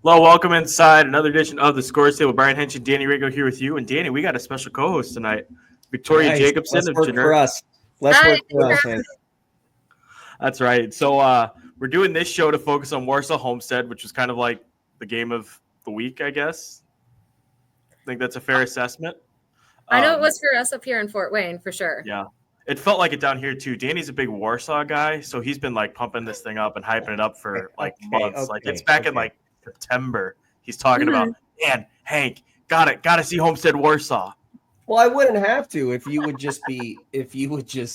Hello, welcome inside another edition of the Scores Table. Brian Hench and Danny Rigo here with you. And Danny, we got a special co-host tonight, Victoria Nice. Jacobson Less of work for Generic. us. Less Hi. work for us, Hank. That's right. So we're doing this show to focus on Warsaw Homestead, which was kind of like the game of the week, I guess. I think that's a fair assessment. I know it was for us up here in Fort Wayne, for sure. Yeah. It felt like it down here too. Danny's a big Warsaw guy, so he's been like pumping this thing up and hyping it up for like months. Like it's back in like September. He's talking about, man, Hank, gotta see Homestead Warsaw. Well, I wouldn't have to if you would just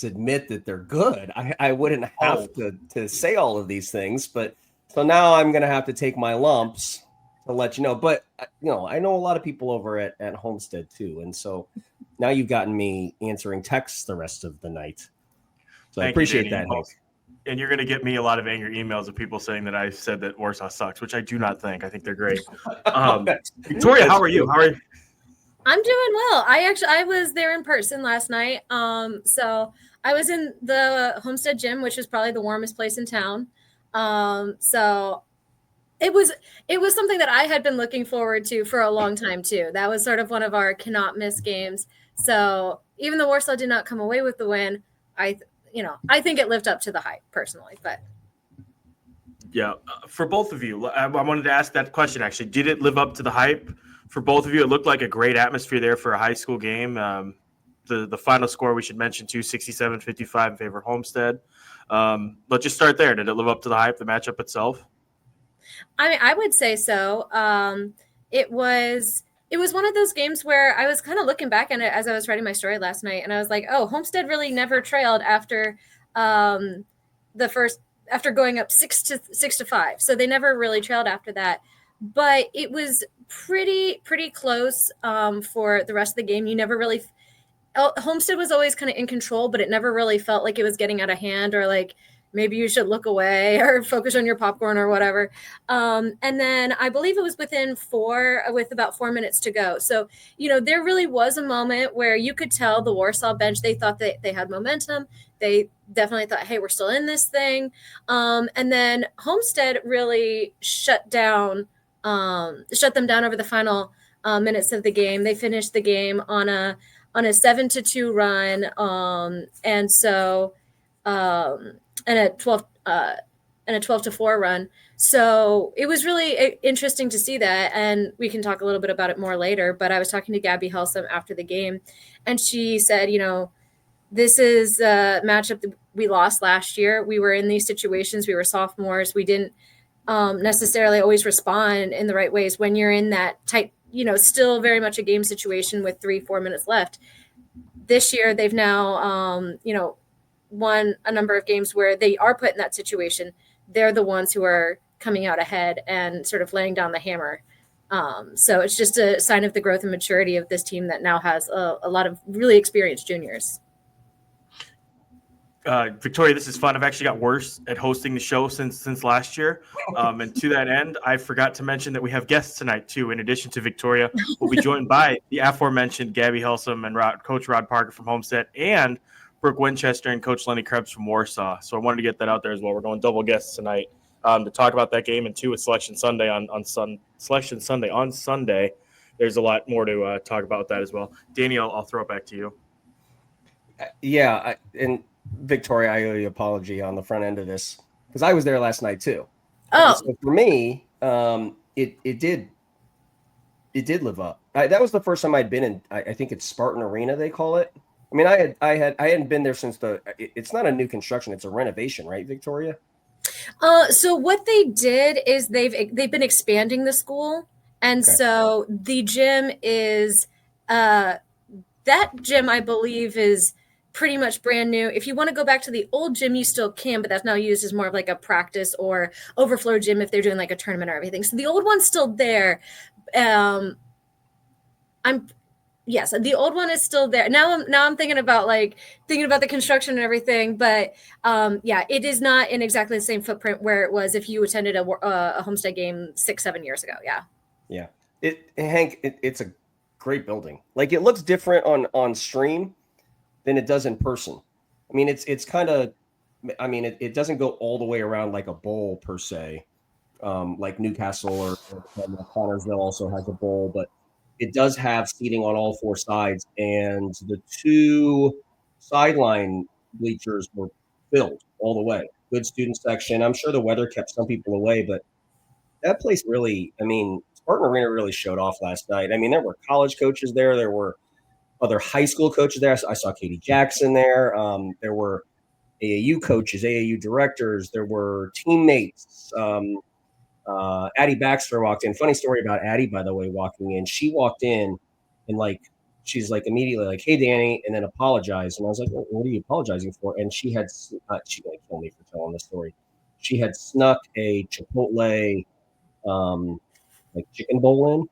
admit that they're good. I wouldn't have to say all of these things, but so now I'm gonna have to take my lumps to let you know. But I know a lot of people over at Homestead too, and so now you've gotten me answering texts the rest of the night. So I appreciate that, Hank. And you're going to get me a lot of angry emails of people saying that I said that Warsaw sucks, which I do not think. I think they're great. Victoria, how are you? I'm doing well. I was there in person last night. So I was in the Homestead gym, which is probably the warmest place in town. So it was something that I had been looking forward to for a long time too. That was sort of one of our cannot miss games. So even though Warsaw did not come away with the win, I think it lived up to the hype personally. But yeah, for both of you, I wanted to ask that question actually. Did it live up to the hype for both of you? It looked like a great atmosphere there for a high school game. The final score we should mention too, 67-55 in favor of Homestead. Let's just start there. Did it live up to the hype, the matchup itself? I mean, I would say so. It was one of those games where I was kind of looking back on it as I was writing my story last night, and I was like, oh, Homestead really never trailed after after going up 6-5. So they never really trailed after that. But it was pretty close for the rest of the game. You never really Homestead was always kind of in control, but it never really felt like it was getting out of hand or like maybe you should look away or focus on your popcorn or whatever. And then I believe it was within 4 with about 4 minutes to go. So, there really was a moment where you could tell the Warsaw bench, they thought that they had momentum. They definitely thought, hey, we're still in this thing. And then Homestead really shut them down over the final minutes of the game. They finished the game on a 7-2 run. And so, and a 12-4 run. So it was really interesting to see that. And we can talk a little bit about it more later, but I was talking to Gabby Helsom after the game and she said, this is a matchup that we lost last year. We were in these situations. We were sophomores. We didn't necessarily always respond in the right ways when you're in that tight, still very much a game situation with 3-4 minutes left. This year, they've now, won a number of games where they are put in that situation. They're the ones who are coming out ahead and sort of laying down the hammer. So it's just a sign of the growth and maturity of this team that now has a lot of really experienced juniors. Victoria, this is fun. I've actually got worse at hosting the show since last year. And to that end, I forgot to mention that we have guests tonight too. In addition to Victoria, we'll be joined by the aforementioned Gabby Helsom and Coach Rod Parker from Homestead and Brooke Winchester and Coach Lenny Krebs from Warsaw. So I wanted to get that out there as well. We're going double guests tonight to talk about that game, and two with Selection Sunday on Sunday. There's a lot more to talk about with that as well. Danny, I'll throw it back to you. Yeah, and Victoria, I owe you an apology on the front end of this because I was there last night too. Oh, so for me, it did live up. That was the first time I'd been in. I think it's Spartan Arena they call it. I mean, I hadn't been there since it's not a new construction; it's a renovation, right, Victoria? So what they did is they've been expanding the school, and so the gym is that gym I believe is pretty much brand new. If you want to go back to the old gym, you still can, but that's now used as more of like a practice or overflow gym if they're doing like a tournament or everything. So the old one's still there. Yes, the old one is still there. Now I'm thinking about the construction and everything, but it is not in exactly the same footprint where it was if you attended a Homestead game 6-7 years ago. Yeah. Hank, it's a great building. Like it looks different on stream than it does in person. I mean, it's kind of, it doesn't go all the way around like a bowl per se, like Newcastle or Connorsville also has a bowl, but it does have seating on all four sides, and the two sideline bleachers were filled all the way. Good student section. I'm sure the weather kept some people away, but that place really, I mean, Spartan Arena really showed off last night. I mean, there were college coaches there. There were other high school coaches there. I saw Katie Jackson there. There were AAU coaches, AAU directors. There were teammates. Addie Baxter walked in. Funny story about Addie, by the way, walking in. She walked in and she's like immediately like, "Hey, Danny," and then apologized. And I was like, "What are you apologizing for?" And she gonna kill me for telling this story. She had snuck a Chipotle like chicken bowl in.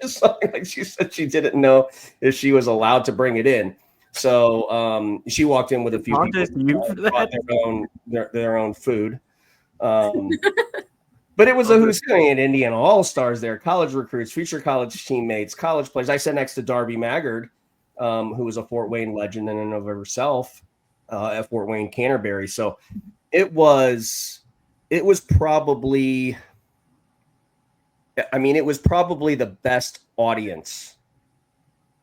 Something like she said she didn't know if she was allowed to bring it in. So she walked in with a few people brought their own food. But it was a who's who at Indiana All-Stars there, college recruits, future college teammates, college players. I sat next to Darby Maggard, who was a Fort Wayne legend in and of herself at Fort Wayne Canterbury. So it was probably the best audience,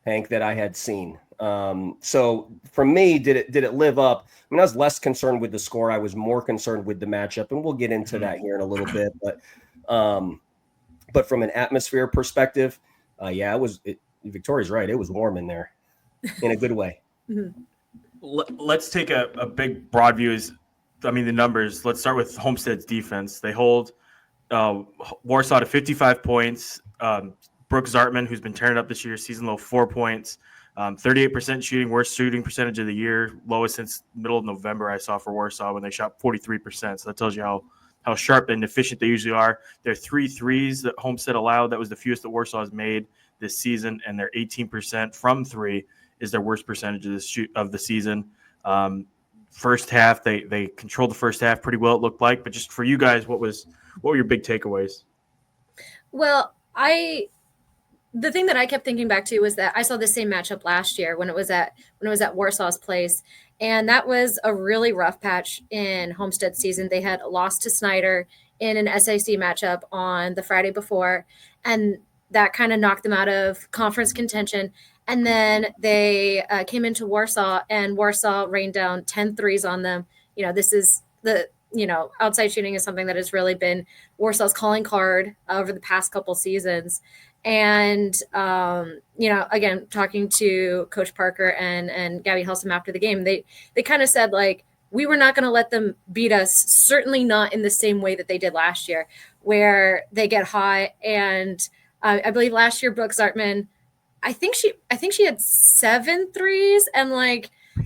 Hank, that I had seen. So for me, did it live up? I mean, I was less concerned with the score. I was more concerned with the matchup, and we'll get into that here in a little bit. But from an atmosphere perspective, Victoria's right. It was warm in there in a good way. Let's take a big broad view. The numbers. Let's start with Homestead's defense. They hold Warsaw to 55 points. Brooke Zartman, who's been tearing it up this year, season low 4 points. 38% shooting, worst shooting percentage of the year, lowest since middle of November I saw for Warsaw when they shot 43%. So that tells you how sharp and efficient they usually are. Their 3 threes that Homestead allowed, that was the fewest that Warsaw has made this season, and their 18% from 3 is their worst percentage of the season. First half, they controlled the first half pretty well, it looked like. But just for you guys, what were your big takeaways? Well, the thing that I kept thinking back to was that I saw the same matchup last year when it was at Warsaw's place, and that was a really rough patch in Homestead season. They had lost to Snyder in an SAC matchup on the Friday before, and that kind of knocked them out of conference contention. And then they came into Warsaw, and Warsaw rained down 10 threes on them. This is outside shooting is something that has really been Warsaw's calling card over the past couple seasons. And, again, talking to Coach Parker and Gabby Helsom after the game, they kind of said, like, we were not going to let them beat us, certainly not in the same way that they did last year, where they get hot. And I believe last year, Brooke Zartman, I think she had 7 threes, and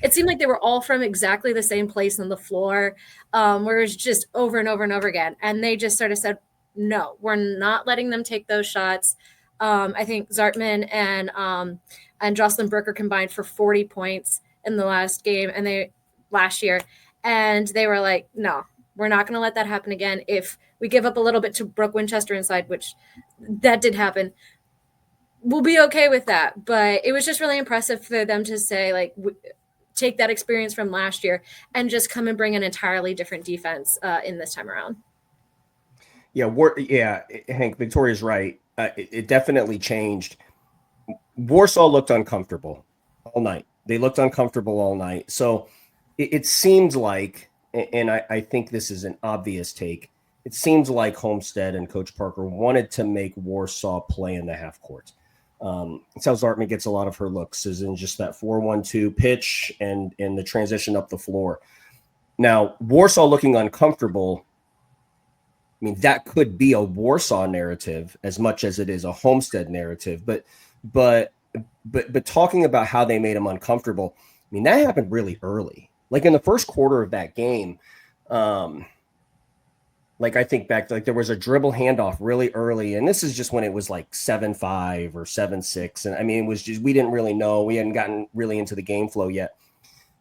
it seemed like they were all from exactly the same place on the floor, where it was just over and over and over again. And they just sort of said, no, we're not letting them take those shots. I think Zartman and Jocelyn Brooker combined for 40 points in the last game last year. And they were like, no, we're not going to let that happen again. If we give up a little bit to Brooke Winchester inside, which that did happen, we'll be okay with that. But it was just really impressive for them to say, take that experience from last year and just come and bring an entirely different defense in this time around. Yeah, Hank, Victoria's right. It definitely changed. Warsaw looked uncomfortable all night. They looked uncomfortable all night. So it seemed like, and I think this is an obvious take, it seems like Homestead and Coach Parker wanted to make Warsaw play in the half court. It's how Zartman gets a lot of her looks, is in just that 4-1-2 pitch and the transition up the floor. Now, Warsaw looking uncomfortable, I mean, that could be a Warsaw narrative as much as it is a Homestead narrative. But talking about how they made them uncomfortable, I mean, that happened really early. Like in the first quarter of that game, I think back, there was a dribble handoff really early, and this is just when it was 7-5 or 7-6. And I mean, it was just, we didn't really know. We hadn't gotten really into the game flow yet.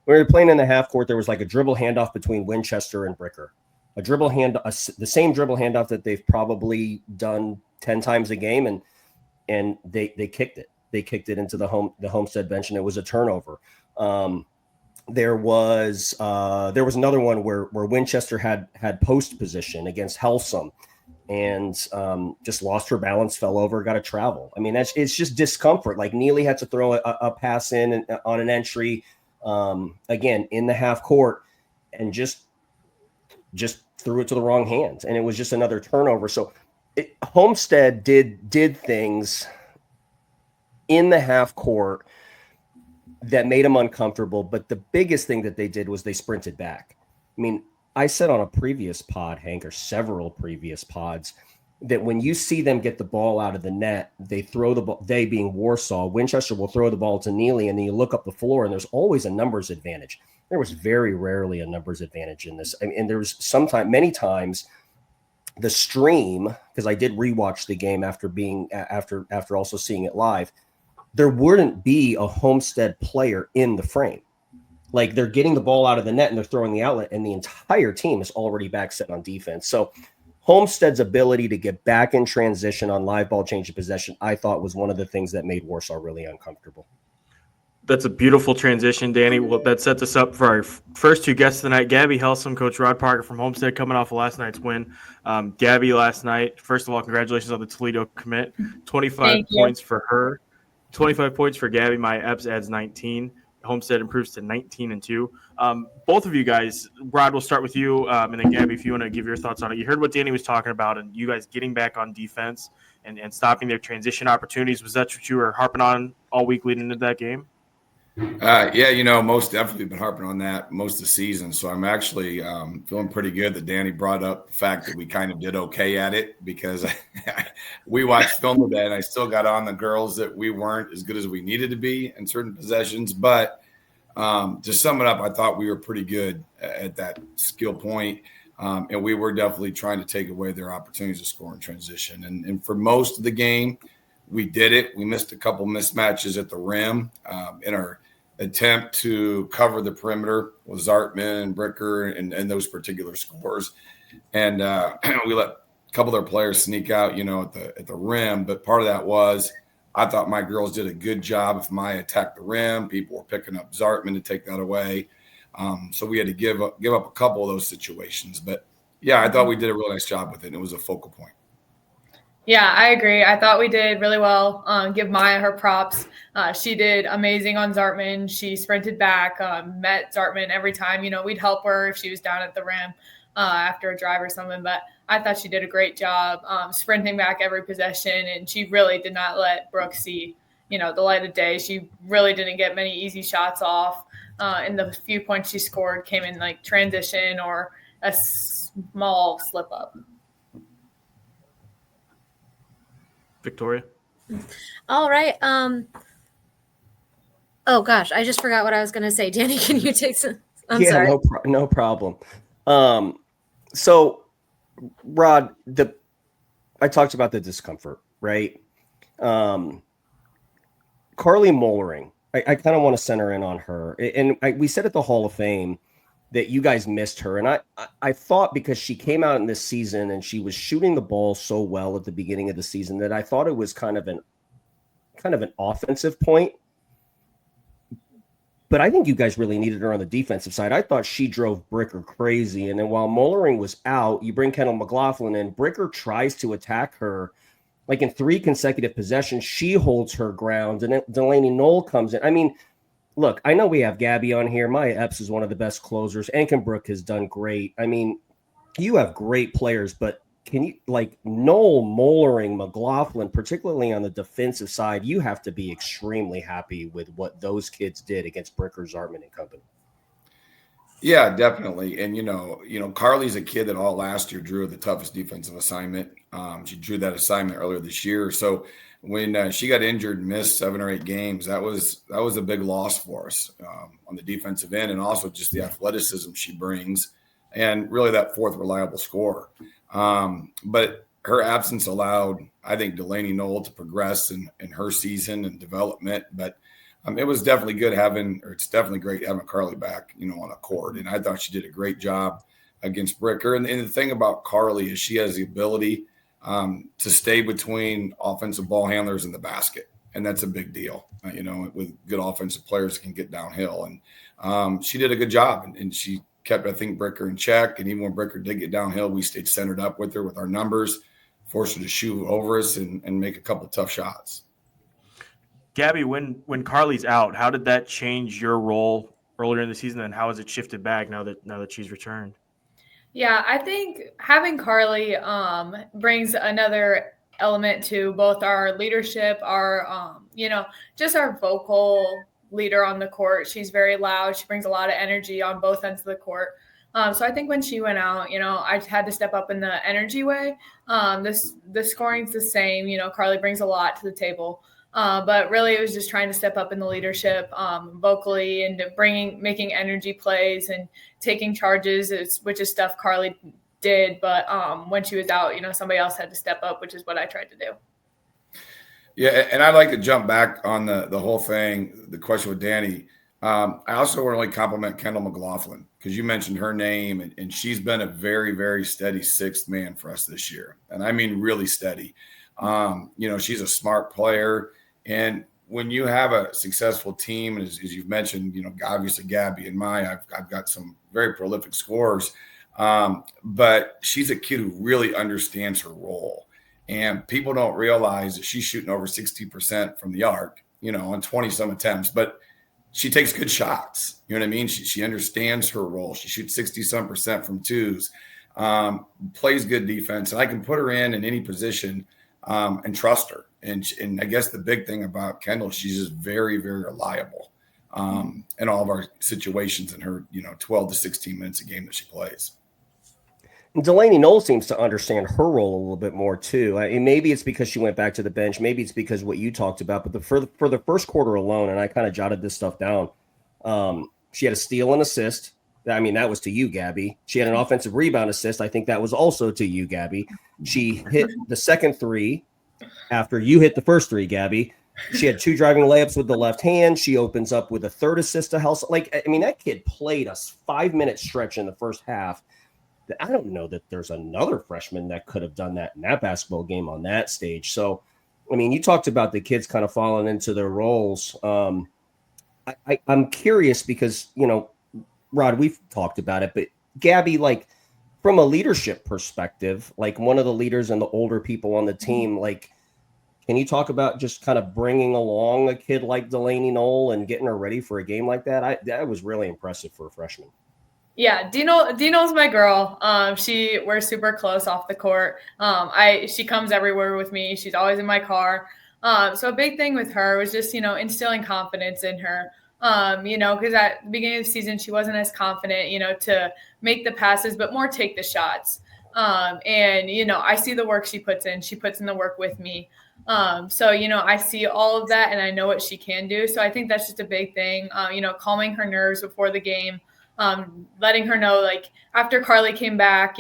We were playing in the half court. There was a dribble handoff between Winchester and Bricker. The same dribble handoff that they've probably done 10 times a game, and they kicked it. They kicked it into the Homestead bench, and it was a turnover. there was another one where Winchester had post position against Helsom, and just lost her balance, fell over, got to travel. I mean, it's just discomfort. Like Neely had to throw a pass in on an entry, again in the half court, and just threw it to the wrong hands, and it was just another turnover. So Homestead did things in the half court that made them uncomfortable. But the biggest thing that they did was they sprinted back. I mean, I said on a previous pod, Hank, or several previous pods, that when you see them get the ball out of the net, they throw the ball, they being Warsaw, Winchester will throw the ball to Neely, and then you look up the floor, and there's always a numbers advantage. There was very rarely a numbers advantage in this. I mean, and there was many times, the stream, because I did rewatch the game after also seeing it live, there wouldn't be a Homestead player in the frame. Like, they're getting the ball out of the net and they're throwing the outlet, and the entire team is already back set on defense. So Homestead's ability to get back in transition on live ball change of possession, I thought, was one of the things that made Warsaw really uncomfortable. That's a beautiful transition, Danny. Well, that sets us up for our first two guests tonight. Gabby Helsom, Coach Rod Parker from Homestead, coming off of last night's win. Gabby, last night, first of all, congratulations on the Toledo commit. 25 points for her. 25 points for Gabby. My Epps adds 19. Homestead improves to 19-2. Both of you guys, Rod, we'll start with you, and then Gabby, if you want to give your thoughts on it. You heard what Danny was talking about, and you guys getting back on defense and stopping their transition opportunities. Was that what you were harping on all week leading into that game? Yeah, most definitely been harping on that most of the season. So I'm actually feeling pretty good that Danny brought up the fact that we kind of did okay at it, because we watched film of that, and I still got on the girls that we weren't as good as we needed to be in certain possessions. But to sum it up, I thought we were pretty good at that skill point, and we were definitely trying to take away their opportunities to score in transition. And for most of the game, we did it. We missed a couple mismatches at the rim in our attempt to cover the perimeter with Zartman and Bricker and those particular scores. And we let a couple of their players sneak out, at the rim. But part of that was, I thought my girls did a good job. If Maya attacked the rim, people were picking up Zartman to take that away. So we had to give up a couple of those situations. But, yeah, I thought we did a really nice job with it. And it was a focal point. Yeah, I agree. I thought we did really well. Give Maya her props. She did amazing on Zartman. She sprinted back, met Zartman every time. We'd help her if she was down at the rim after a drive or something. But I thought she did a great job sprinting back every possession, and she really did not let Brooke see, the light of day. She really didn't get many easy shots off. And the few points she scored came in like transition or a small slip up. Victoria? All right. Oh gosh, I just forgot what I was going to say. Danny, can you take some? I'm sorry. No problem. So, Rod, I talked about the discomfort, right? Carly Mollering, I kind of want to center in on her. And we said at the Hall of Fame that you guys missed her. And I thought, because she came out in this season and she was shooting the ball so well at the beginning of the season, that I thought it was kind of an offensive point. But I think you guys really needed her on the defensive side. I thought she drove Bricker crazy. And then while Mollering was out, you bring Kendall McLaughlin in. Bricker tries to attack her. Like in 3 consecutive possessions, she holds her ground. And then Delaney Knoll comes in. I mean, look, I know we have Gabby on here. Maya Epps is one of the best closers. Ankenbrook has done great. I mean, you have great players, but can you, like Knoll, Mollering, McLaughlin, particularly on the defensive side, you have to be extremely happy with what those kids did against Bricker, Zartman, and company. Yeah, definitely. And, Carly's a kid that all last year drew the toughest defensive assignment. She drew that assignment earlier this year. So when she got injured and missed 7 or 8 games, that was a big loss for us on the defensive end, and also just the athleticism she brings and really that fourth reliable scorer. But her absence allowed, I think, Delaney Knoll to progress in her season and development. But it was definitely good it's definitely great having Carly back, on a court. And I thought she did a great job against Bricker. And the thing about Carly is she has the ability to stay between offensive ball handlers in the basket. and that's a big deal. With good offensive players can get downhill, and she did a good job, and she kept, I think, Bricker in check. And even when Bricker did get downhill, we stayed centered up with her with our numbers, forced her to shoot over us and make a couple of tough shots. Gabby, when Carly's out, how did that change your role earlier in the season, and how has it shifted back now that she's returned? Yeah, I think having Carly brings another element to both our leadership, our just our vocal leader on the court. She's very loud. She brings a lot of energy on both ends of the court. So I think when she went out, I had to step up in the energy way. The scoring's the same. Carly brings a lot to the table. But really it was just trying to step up in the leadership vocally and making energy plays and taking charges, which is stuff Carly did. But when she was out, somebody else had to step up, which is what I tried to do. Yeah, and I'd like to jump back on the whole thing, the question with Danny. I also want to really compliment Kendall McLaughlin because you mentioned her name, and she's been a very, very steady sixth man for us this year. And I mean really steady. She's a smart player. And when you have a successful team, as you've mentioned, obviously Gabby and I've got some very prolific scorers, but she's a kid who really understands her role. And people don't realize that she's shooting over 60% from the arc, on 20-some attempts, but she takes good shots. You know what I mean? She understands her role. She shoots 60-some% from twos, plays good defense, and I can put her in any position and trust her. And I guess the big thing about Kendall, she's just very, very reliable in all of our situations in her, 12 to 16 minutes a game that she plays. And Delaney Knoll seems to understand her role a little bit more too. I mean, maybe it's because she went back to the bench. Maybe it's because what you talked about. But for the first quarter alone, and I kind of jotted this stuff down, she had a steal and assist. I mean, that was to you, Gabby. She had an offensive rebound assist. I think that was also to you, Gabby. She hit the second three after you hit the first three, Gabby. She had 2 driving layups with the left hand. She opens up with a third assist to Helsom. That kid played a 5-minute stretch in the first half. I don't know that there's another freshman that could have done that in that basketball game on that stage. So, I mean, you talked about the kids kind of falling into their roles. I'm curious because, Rod, we've talked about it, but Gabby, from a leadership perspective, one of the leaders and the older people on the team, can you talk about just kind of bringing along a kid like Delaney Knoll and getting her ready for a game like that? That was really impressive for a freshman. Yeah, Dino's my girl. We're super close off the court. She comes everywhere with me. She's always in my car. So a big thing with her was just, instilling confidence in her. Because at the beginning of the season, she wasn't as confident, to make the passes, but more take the shots. I see the work she puts in. She puts in the work with me. So I see all of that and I know what she can do. So I think that's just a big thing, calming her nerves before the game, letting her know, after Carly came back,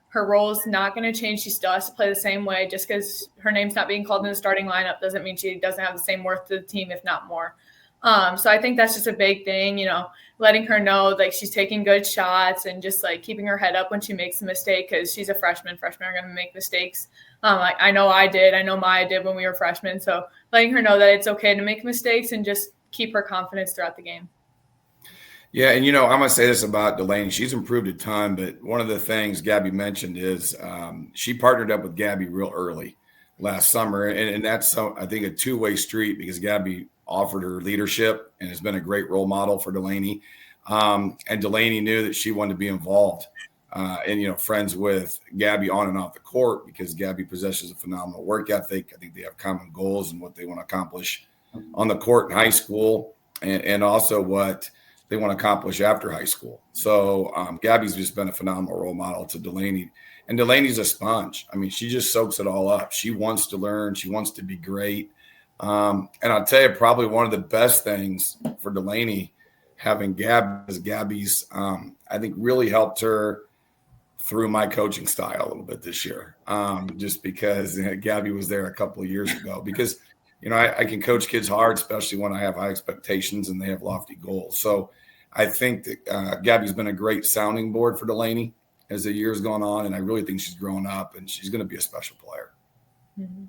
her role is not going to change. She still has to play the same way. Just because her name's not being called in the starting lineup doesn't mean she doesn't have the same worth to the team, if not more. So I think that's just a big thing, letting her know she's taking good shots and just keeping her head up when she makes a mistake, because she's a freshman. Freshmen are going to make mistakes. I know I did. I know Maya did when we were freshmen. So letting her know that it's okay to make mistakes and just keep her confidence throughout the game. Yeah, and I'm going to say this about Delaney. She's improved a ton, but one of the things Gabby mentioned is she partnered up with Gabby real early last summer, and that's, I think, a two-way street because Gabby offered her leadership and has been a great role model for Delaney. And Delaney knew that she wanted to be involved and, friends with Gabby on and off the court because Gabby possesses a phenomenal work ethic. I think they have common goals and what they want to accomplish on the court in high school and also what they want to accomplish after high school. So Gabby's just been a phenomenal role model to Delaney. And Delaney's a sponge. I mean, she just soaks it all up. She wants to learn. She wants to be great. And I'll tell you, probably one of the best things for Delaney having Gabby's, I think, really helped her through my coaching style a little bit this year, just because Gabby was there a couple of years ago. Because, I can coach kids hard, especially when I have high expectations and they have lofty goals. So I think that Gabby's been a great sounding board for Delaney as the year's gone on, and I really think she's grown up and she's going to be a special player. Mm-hmm.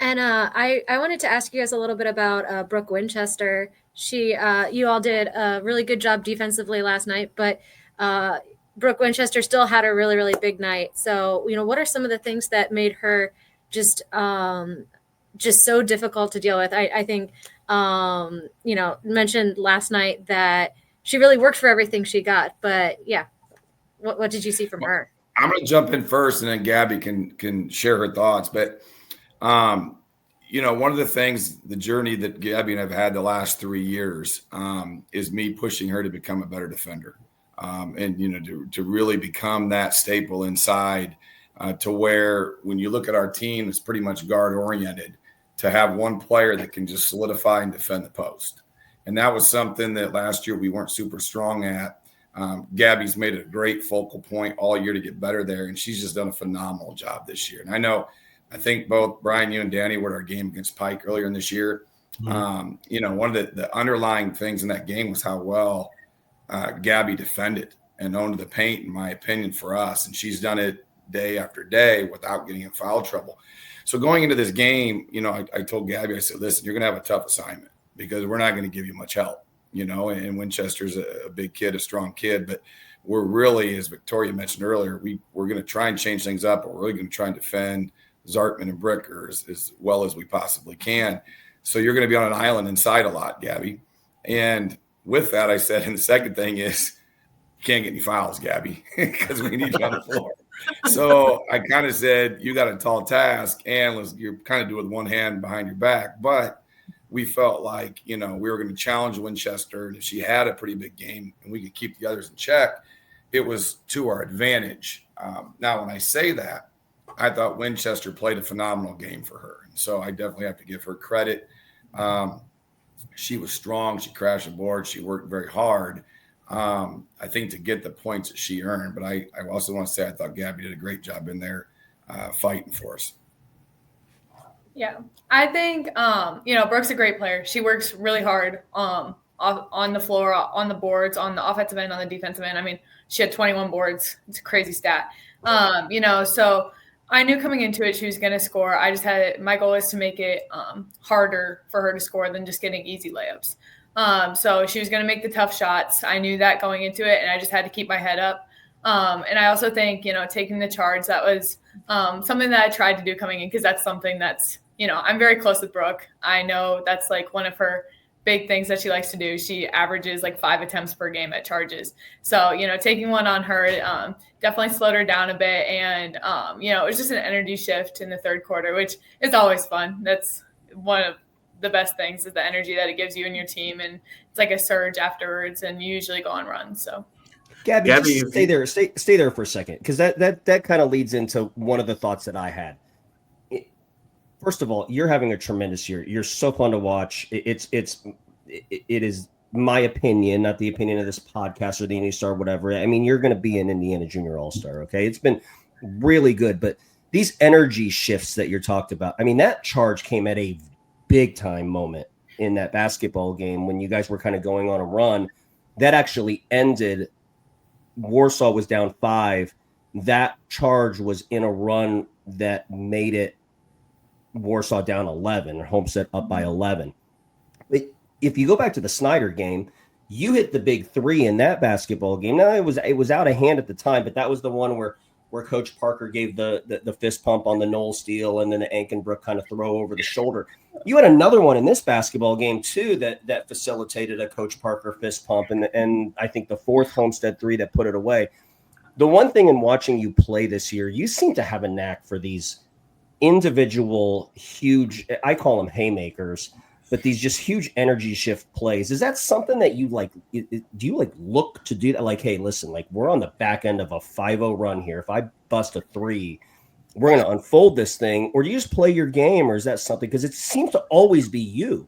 And I wanted to ask you guys a little bit about Brooke Winchester. You all did a really good job defensively last night, but Brooke Winchester still had a really, really big night. So, what are some of the things that made her just so difficult to deal with? I think, mentioned last night that she really worked for everything she got. But yeah, what did you see from her? I'm going to jump in first, and then Gabby can share her thoughts. But one of the things, the journey that Gabby and I've had the last 3 years is me pushing her to become a better defender, and to really become that staple inside, to where when you look at our team, it's pretty much guard oriented, to have one player that can just solidify and defend the post. And that was something that last year we weren't super strong at. Gabby's made it a great focal point all year to get better there, and she's just done a phenomenal job this year. And I think both Brian, you and Danny were at our game against Pike earlier in this year. Mm-hmm. One of the underlying things in that game was how well Gabby defended and owned the paint, in my opinion, for us. And she's done it day after day without getting in foul trouble. So going into this game, I told Gabby, I said, listen, you're going to have a tough assignment because we're not going to give you much help. And Winchester's a big kid, a strong kid, but we're really, as Victoria mentioned earlier, we're going to try and change things up. But we're really going to try and defend Zartman and Bricker as well as we possibly can. So you're going to be on an island inside a lot, Gabby. And with that, I said, and the second thing is, you can't get any fouls, Gabby, because we need you on the floor. So I kind of said, you got a tall task, and you're kind of doing one hand behind your back. But we felt like, we were going to challenge Winchester. And if she had a pretty big game and we could keep the others in check, it was to our advantage. Now, when I say that, I thought Winchester played a phenomenal game for her. And so I definitely have to give her credit. She was strong. She crashed the board. She worked very hard, I think, to get the points that she earned. But I also want to say I thought Gabby did a great job in there fighting for us. Yeah, I think, Brooke's a great player. She works really hard on the floor, on the boards, on the offensive end, on the defensive end. I mean, she had 21 boards. It's a crazy stat. So I knew coming into it she was going to score. I just my goal is to make it harder for her to score than just getting easy layups. So she was going to make the tough shots. I knew that going into it, and I just had to keep my head up. And I also think, taking the charge, that was something that I tried to do coming in, because that's something that's, I'm very close with Brooke. I know that's like one of her big things that she likes to do. She averages like 5 attempts per game at charges. So, taking one on her definitely slowed her down a bit. And, it was just an energy shift in the third quarter, which is always fun. That's one of the best things, is the energy that it gives you and your team. And it's like a surge afterwards, and you usually go on runs. So Gabby, just stay there for a second, because that kind of leads into one of the thoughts that I had. First of all, you're having a tremendous year. You're so fun to watch. It is my opinion, not the opinion of this podcast or the Indiana Star, whatever. I mean, you're going to be an Indiana Junior All-Star, okay? It's been really good, but these energy shifts that you're talked about, I mean, that charge came at a big-time moment in that basketball game when you guys were kind of going on a run. That actually ended. Warsaw was down 5. That charge was in a run that made it Warsaw down 11, or Homestead up by 11. But if you go back to the Snyder game, you hit the big 3 in that basketball game. Now it was out of hand at the time, but that was the one where Coach Parker gave the fist pump on the Knoll steal, and then the Ankenbrook kind of throw over the shoulder. You had another one in this basketball game too that facilitated a Coach Parker fist pump, and I think the 4th Homestead 3 that put it away. The one thing in watching you play this year, you seem to have a knack for these individual huge, I call them haymakers, but these just huge energy shift plays. Is that something that you like? Do you like look to do that? Like, hey, listen, like we're on the back end of a 5-0 run here. If I bust a 3, we're going to unfold this thing. Or do you just play your game, or is that something? Because it seems to always be you.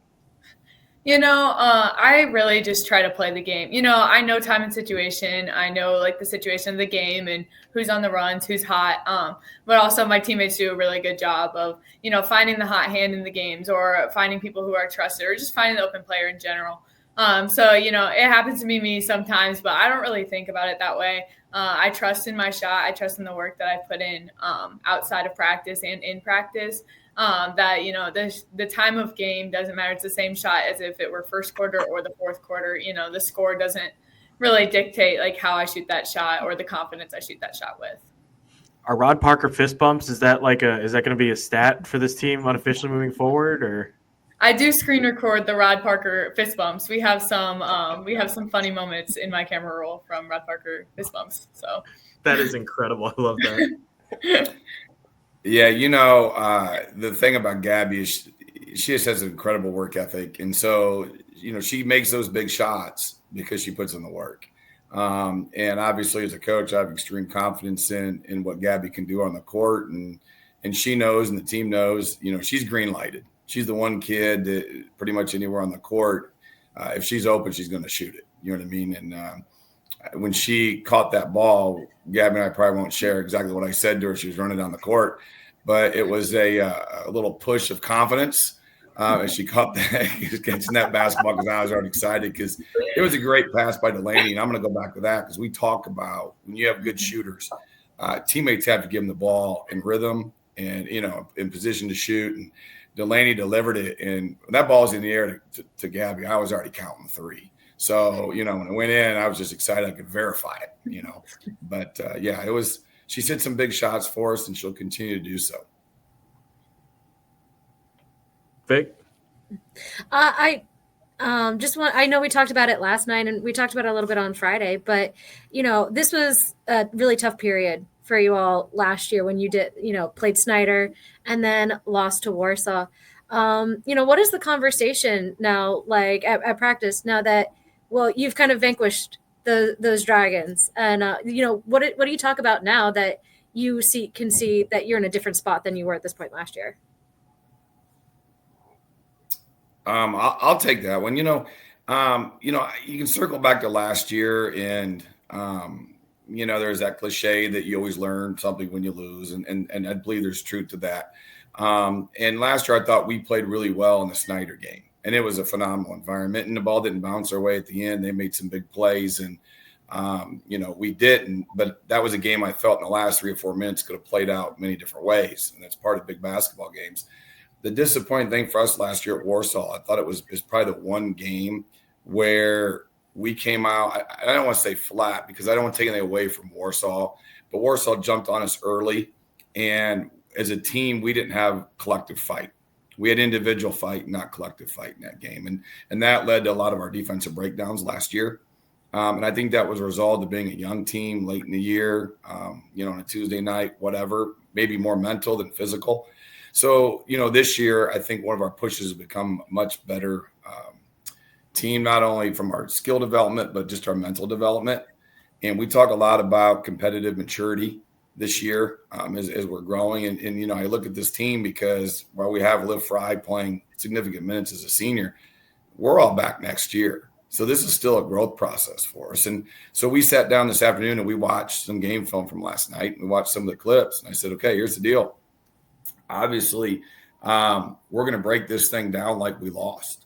I really just try to play the game. I know time and situation. I know like the situation of the game and who's on the runs, who's hot. But also my teammates do a really good job of, finding the hot hand in the games, or finding people who are trusted, or just finding the open player in general. So it happens to be me sometimes, but I don't really think about it that way. I trust in my shot. I trust in the work that I put in outside of practice and in practice. that, you know, the time of game doesn't matter. It's the same shot as if it were first quarter or the fourth quarter. You know, the score doesn't really dictate like how I shoot that shot or the confidence I shoot that shot with. Are Rod Parker fist bumps? Is that going to be a stat for this team unofficially moving forward, or? I do screen record the Rod Parker fist bumps. We have some funny moments in my camera roll from Rod Parker fist bumps. So that is incredible. I love that. Yeah, you know, the thing about Gabby is she just has an incredible work ethic, and so you know she makes those big shots because she puts in the work. And obviously, as a coach, I have extreme confidence in what Gabby can do on the court, and she knows, and the team knows. You know, she's green lighted. She's the one kid that pretty much anywhere on the court, if she's open, she's going to shoot it. You know what I mean? And when she caught that ball, Gabby and I probably won't share exactly what I said to her. She was running down the court, but it was a little push of confidence. And she caught that, catching that basketball because I was already excited because it was a great pass by Delaney. And I'm going to go back to that because we talk about when you have good shooters, teammates have to give them the ball in rhythm and, you know, in position to shoot. And Delaney delivered it, and when that ball was in the air to Gabby, I was already counting three. So, you know, when it went in, I was just excited I could verify it, you know. But, yeah, it was – she's hit some big shots for us, and she'll continue to do so. Vic? I know we talked about it last night, and we talked about it a little bit on Friday, but, you know, this was a really tough period for you all last year when you did, you know, played Snyder and then lost to Warsaw. You know, what is the conversation now, like at practice, now that, well, you've kind of vanquished those Dragons, and you know, what do you talk about now that you can see that you're in a different spot than you were at this point last year? I'll take that one. You know, you can circle back to last year, and you know, there's that cliche that you always learn something when you lose, and I believe there's truth to that. And last year, I thought we played really well in the Snyder game, and it was a phenomenal environment. And the ball didn't bounce our way at the end. They made some big plays, and you know, we didn't. But that was a game I felt in the last 3 or 4 minutes could have played out many different ways, and that's part of big basketball games. The disappointing thing for us last year at Warsaw, I thought it was probably the one game where we came out, I don't want to say flat because I don't want to take anything away from Warsaw, but Warsaw jumped on us early. And as a team, we didn't have collective fight. We had individual fight, not collective fight in that game. And that led to a lot of our defensive breakdowns last year. And I think that was a result of being a young team late in the year, you know, on a Tuesday night, whatever, maybe more mental than physical. So, you know, this year, I think one of our pushes has become a much better team, not only from our skill development, but just our mental development. And we talk a lot about competitive maturity this year as we're growing. And, you know, I look at this team because while we have Liv Fry playing significant minutes as a senior, we're all back next year. So this is still a growth process for us. And so we sat down this afternoon and we watched some game film from last night. We watched some of the clips. And I said, okay, here's the deal. Obviously, we're going to break this thing down like we lost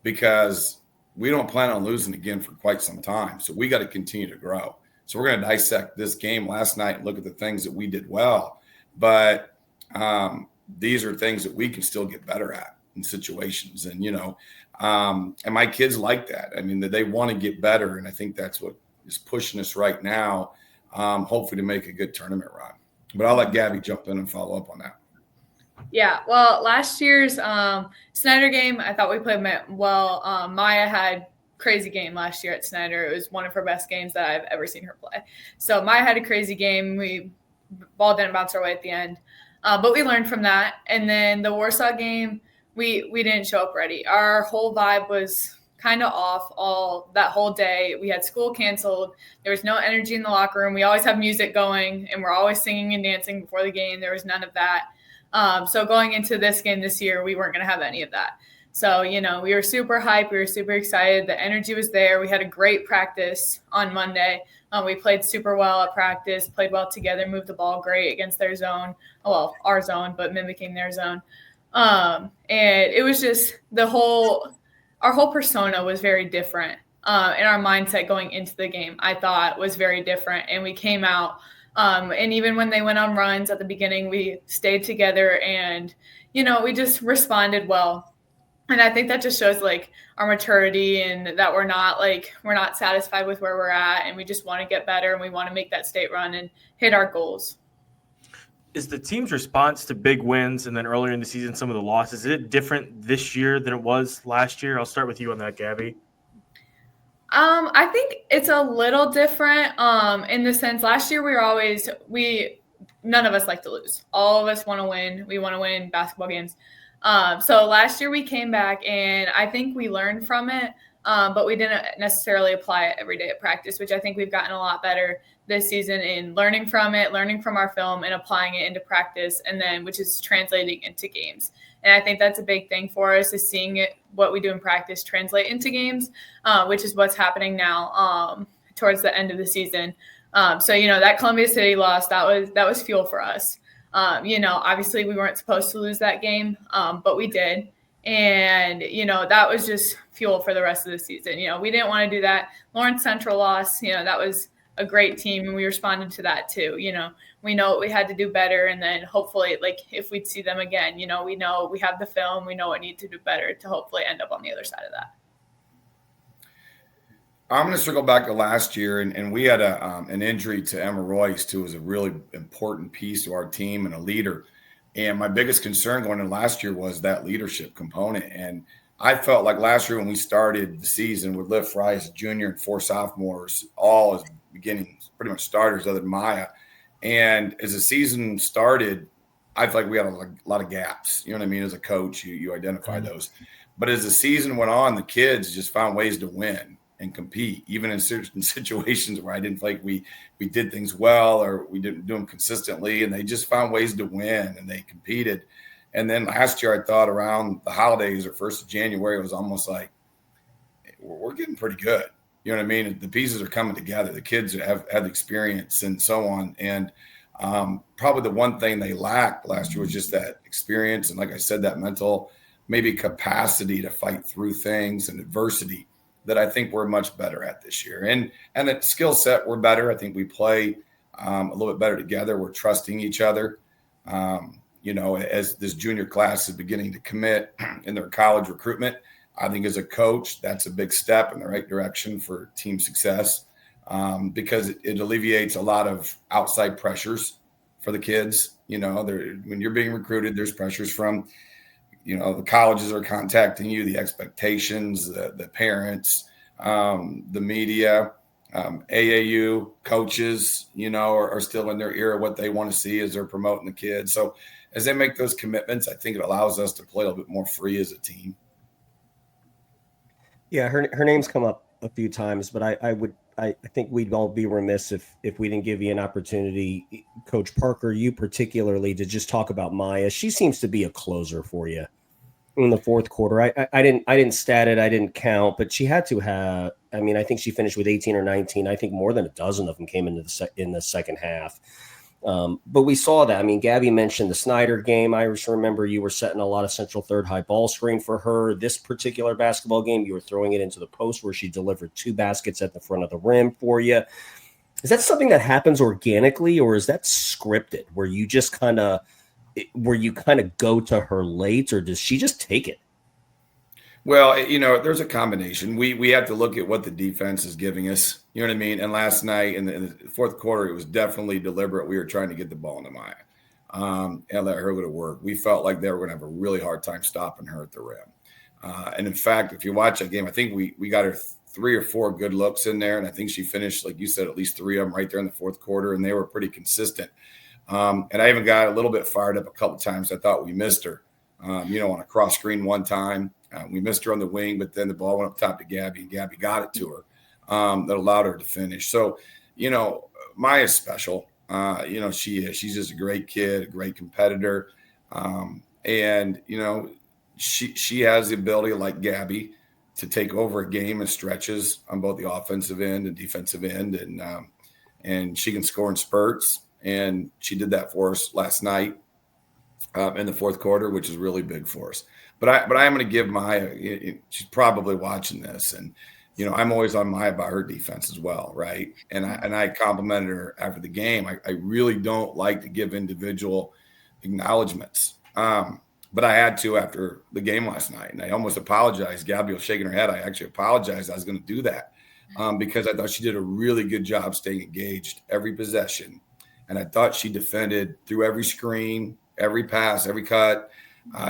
because we don't plan on losing again for quite some time. So we got to continue to grow. So we're going to dissect this game last night and look at the things that we did well. But these are things that we can still get better at in situations. And, you know, and my kids like that. I mean, they want to get better. And I think that's what is pushing us right now, hopefully to make a good tournament run. But I'll let Gabby jump in and follow up on that. Yeah, well, last year's Snyder game, I thought we played well. Maya had crazy game last year at Snyder. It was one of her best games that I've ever seen her play. So Maya had a crazy game. Ball didn't bounce our way at the end, but we learned from that. And then the Warsaw game, we didn't show up ready. Our whole vibe was kind of off all that whole day. We had school canceled. There was no energy in the locker room. We always have music going, and we're always singing and dancing before the game. There was none of that. So going into this game this year, we weren't going to have any of that. So, you know, we were super hyped. We were super excited. The energy was there. We had a great practice on Monday. We played super well at practice, played well together, moved the ball great against their zone. Well, our zone, but mimicking their zone. And it was just our whole persona was very different. And our mindset going into the game, I thought, was very different. And we came out And even when they went on runs at the beginning, we stayed together and, we just responded well. And I think that just shows like our maturity and that we're not satisfied with where we're at. And we just want to get better and we want to make that state run and hit our goals. Is the team's response to big wins and then earlier in the season, some of the losses, is it different this year than it was last year? I'll start with you on that, Gabby. I think it's a little different in the sense last year none of us like to lose. All of us want to win. We want to win basketball games. So last year we came back and I think we learned from it, but we didn't necessarily apply it every day at practice, which I think we've gotten a lot better this season in learning from it, learning from our film and applying it into practice, and then which is translating into games. And I think that's a big thing for us is seeing it, what we do in practice translate into games, which is what's happening now towards the end of the season. So, that Columbia City loss, that was fuel for us. Obviously we weren't supposed to lose that game, but we did. And, that was just fuel for the rest of the season. We didn't want to do that. Lawrence Central loss, that was a great team and we responded to that too. We know what we had to do better. And then hopefully if we'd see them again, we know we have the film, we know what needs to do better to hopefully end up on the other side of that. I'm going to circle back to last year, and we had an injury to Emma Royce, who was a really important piece to our team and a leader. And my biggest concern going into last year was that leadership component. And I felt like last year when we started the season with Liv Fry as a junior and 4 sophomores, all as beginning pretty much starters other than Maya. And as the season started, I felt like we had a lot of gaps. You know what I mean? As a coach, you identify those. But as the season went on, the kids just found ways to win and compete, even in certain situations where I didn't feel like we did things well or we didn't do them consistently, and they just found ways to win and they competed. And then last year I thought around the holidays or 1st of January, it was almost like we're getting pretty good. You know what I mean? The pieces are coming together. The kids have had experience and so on. And probably the one thing they lacked last year was just that experience. And like I said, that mental maybe capacity to fight through things and adversity that I think we're much better at this year. And at skill set, we're better. I think we play a little bit better together. We're trusting each other. As this junior class is beginning to commit in their college recruitment, I think as a coach, that's a big step in the right direction for team success because it alleviates a lot of outside pressures for the kids. When you're being recruited, there's pressures from the colleges are contacting you, the expectations, the parents, the media, AAU coaches, are still in their ear what they want to see as they're promoting the kids. So as they make those commitments, I think it allows us to play a little bit more free as a team. Yeah, her name's come up a few times, but I think we'd all be remiss if we didn't give you an opportunity, Coach Parker, you particularly, to just talk about Maya. She seems to be a closer for you in the fourth quarter. I didn't stat it, I didn't count, but she had to have. I mean, I think she finished with 18 or 19. I think more than a dozen of them came in the second half. But we saw that. I mean, Gabby mentioned the Snyder game. I just remember you were setting a lot of central third high ball screen for her. This particular basketball game, you were throwing it into the post where she delivered 2 baskets at the front of the rim for you. Is that something that happens organically, or is that scripted where you just kind of go to her late, or does she just take it? Well, there's a combination. We have to look at what the defense is giving us. You know what I mean? And last night in the fourth quarter, it was definitely deliberate. We were trying to get the ball into Maya and let her go to work. We felt like they were going to have a really hard time stopping her at the rim. And in fact, if you watch that game, I think we got her 3 or 4 good looks in there. And I think she finished, like you said, at least 3 of them right there in the fourth quarter. And they were pretty consistent. And I even got a little bit fired up a couple of times. I thought we missed her, on a cross screen one time. We missed her on the wing, but then the ball went up top to Gabby, and Gabby got it to her. That allowed her to finish. So, Maya's special. She is. She's just a great kid, a great competitor. And she has the ability, like Gabby, to take over a game in stretches on both the offensive end and defensive end. And she can score in spurts. And she did that for us last night in the fourth quarter, which is really big for us. But I am going to give Maya, she's probably watching this, and I'm always on my about her defense as well, right? And I complimented her after the game. I really don't like to give individual acknowledgments, but I had to after the game last night, and I almost apologized. Gabby was shaking her head. I actually apologized. I was going to do that because I thought she did a really good job staying engaged every possession, and I thought she defended through every screen, every pass, every cut.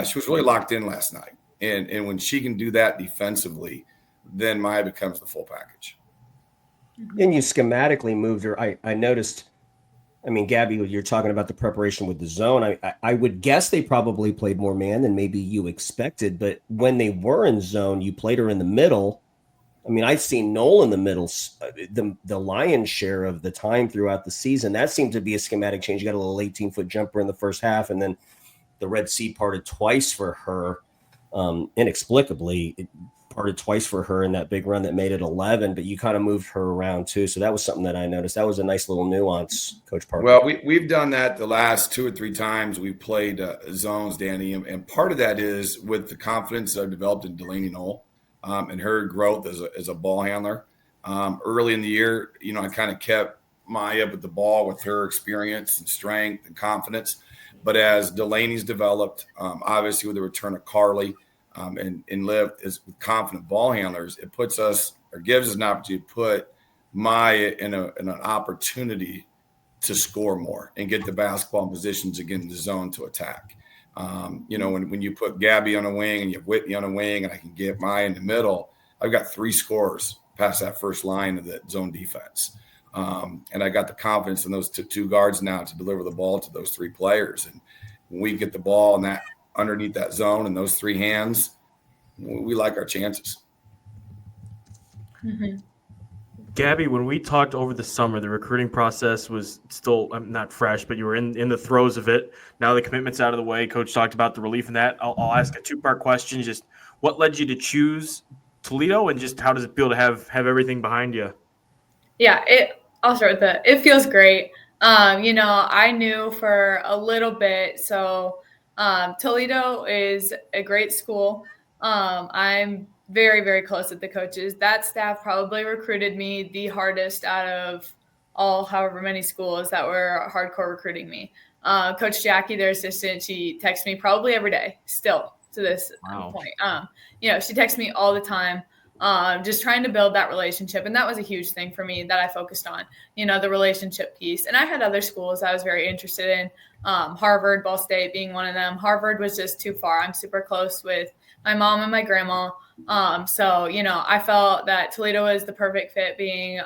She was really locked in last night, and when she can do that defensively, then Maya becomes the full package. And you schematically moved her. I noticed, I mean, Gabby, you're talking about the preparation with the zone. I would guess they probably played more man than maybe you expected, but when they were in zone, you played her in the middle. I mean, I've seen Noel in the middle, the lion's share of the time throughout the season. That seemed to be a schematic change. You got a little 18-foot jumper in the first half, and then the Red Sea parted twice for her, inexplicably. It parted twice for her in that big run that made it 11, but you kind of moved her around too. So that was something that I noticed. That was a nice little nuance, Coach Parker. Well, we've done that the last 2 or 3 times we've played zones, Danny, and part of that is with the confidence that I've developed in Delaney Knoll and her growth as a ball handler. Early in the year, I kind of kept Maya with the ball with her experience and strength and confidence. But as Delaney's developed, obviously with the return of Carly, and Liv is with confident ball handlers, it puts us or gives us an opportunity to put Maya in an opportunity to score more and get the basketball in positions again in the zone to attack. When you put Gabby on a wing and you have Whitney on a wing and I can get Maya in the middle, I've got 3 scores past that first line of the zone defense. And I got the confidence in those two guards now to deliver the ball to those 3 players. And when we get the ball and that underneath that zone and those 3 hands, we like our chances. Mm-hmm. Gabby, when we talked over the summer, the recruiting process was still not fresh, but you were in the throes of it. Now the commitment's out of the way. Coach talked about the relief in that. I'll ask a 2-part question. Just what led you to choose Toledo, and just how does it feel to have everything behind you? Yeah, I'll start with it. It feels great. I knew for a little bit, so Toledo is a great school. I'm very, very close with the coaches. That staff probably recruited me the hardest out of all however many schools that were hardcore recruiting me. Coach Jackie, their assistant, she texts me probably every day still to this point. She texts me all the time, just trying to build that relationship. And that was a huge thing for me that I focused on, the relationship piece. And I had other schools I was very interested in, Harvard, Ball State being one of them. Harvard was just too far. I'm super close with my mom and my grandma. I felt that Toledo was the perfect fit, being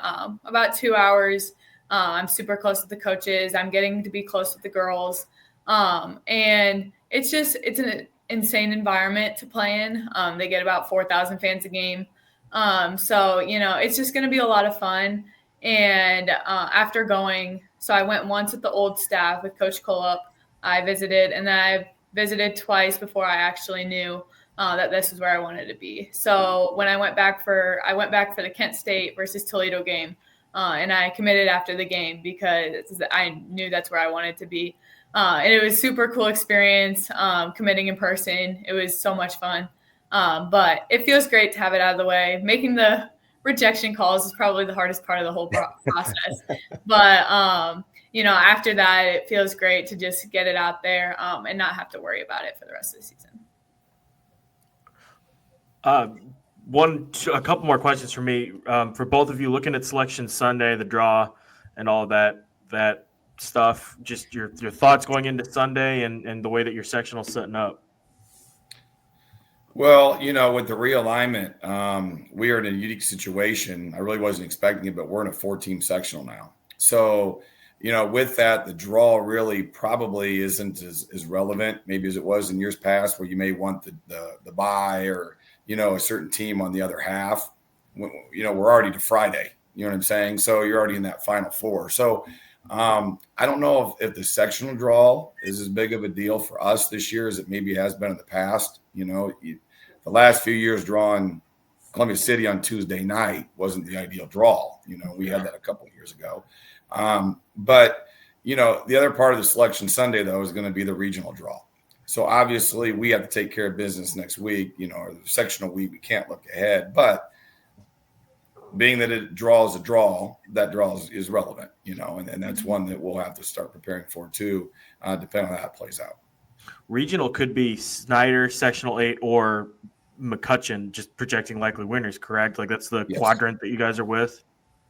about 2 hours. I'm super close with the coaches. I'm getting to be close with the girls. And it's an insane environment to play in. They get about 4,000 fans a game. It's just going to be a lot of fun. And after going, so I went once with the old staff with Coach Kolup. I visited, and then I visited twice before I actually knew that this is where I wanted to be. So when I went back for the Kent State versus Toledo game, and I committed after the game because I knew that's where I wanted to be. And it was super cool experience, committing in person. It was so much fun. But it feels great to have it out of the way. Making the rejection calls is probably the hardest part of the whole process. But, after that, it feels great to just get it out there and not have to worry about it for the rest of the season. A couple more questions for me. For both of you, looking at Selection Sunday, the draw and all that stuff, just your thoughts going into Sunday and the way that your sectional's setting up. Well, with the realignment, we are in a unique situation. I really wasn't expecting it, but we're in a 4-team sectional now. So, with that, the draw really probably isn't as relevant maybe as it was in years past, where you may want the bye or, a certain team on the other half. We're already to Friday. You know what I'm saying? So you're already in that Final Four. So I don't know if the sectional draw is as big of a deal for us this year as it maybe has been in the past. The last few years drawing Columbia City on Tuesday night wasn't the ideal draw. We had that a couple of years ago. But the other part of the Selection Sunday, though, is going to be the regional draw. So obviously we have to take care of business next week, or the sectional week. We can't look ahead, but being that it draws a draw, that draw is relevant, and that's one that we'll have to start preparing for too, depending on how it plays out. Regional could be Snyder, Sectional 8, or McCutcheon, just projecting likely winners, correct? Like that's the quadrant that you guys are with?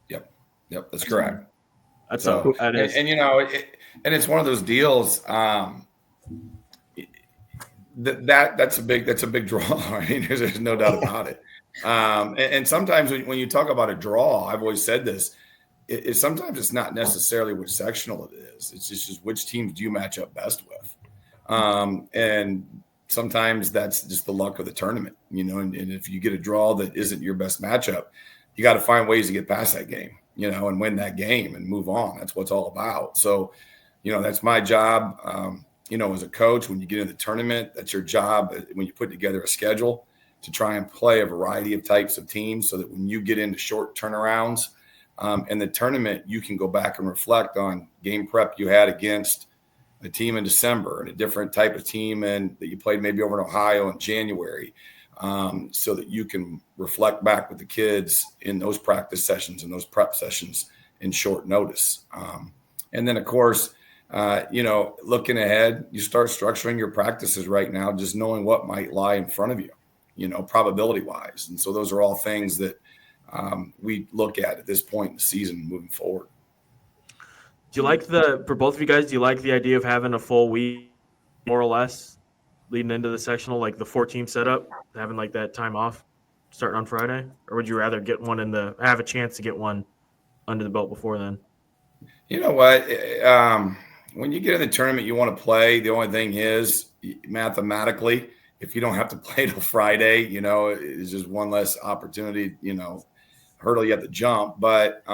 Yep, that's correct. That's so, that is. And and it's one of those deals. That's a big draw. I mean, there's no doubt about it. And sometimes when you talk about a draw, I've always said this. Sometimes it's not necessarily which sectional it is. It's just which teams do you match up best with. And sometimes that's just the luck of the tournament, and if you get a draw that isn't your best matchup, you got to find ways to get past that game, and win that game and move on. That's what it's all about. So, that's my job. As a coach, when you get in the tournament, that's your job when you put together a schedule to try and play a variety of types of teams so that when you get into short turnarounds in the tournament, you can go back and reflect on game prep you had against a team in December and a different type of team that you played maybe over in Ohio in January, so that you can reflect back with the kids in those practice sessions and those prep sessions in short notice. And then, of course, looking ahead, you start structuring your practices right now, just knowing what might lie in front of you, probability wise. And so those are all things that we look at this point in the season moving forward. Do you like for both of you guys, do you like the idea of having a full week, more or less, leading into the sectional, like the 4-team setup, having like that time off starting on Friday? Or would you rather get one have a chance to get one under the belt before then? You know what? When you get in the tournament, you want to play. The only thing is, mathematically, if you don't have to play till Friday, it's just one less opportunity, hurdle you have to jump. But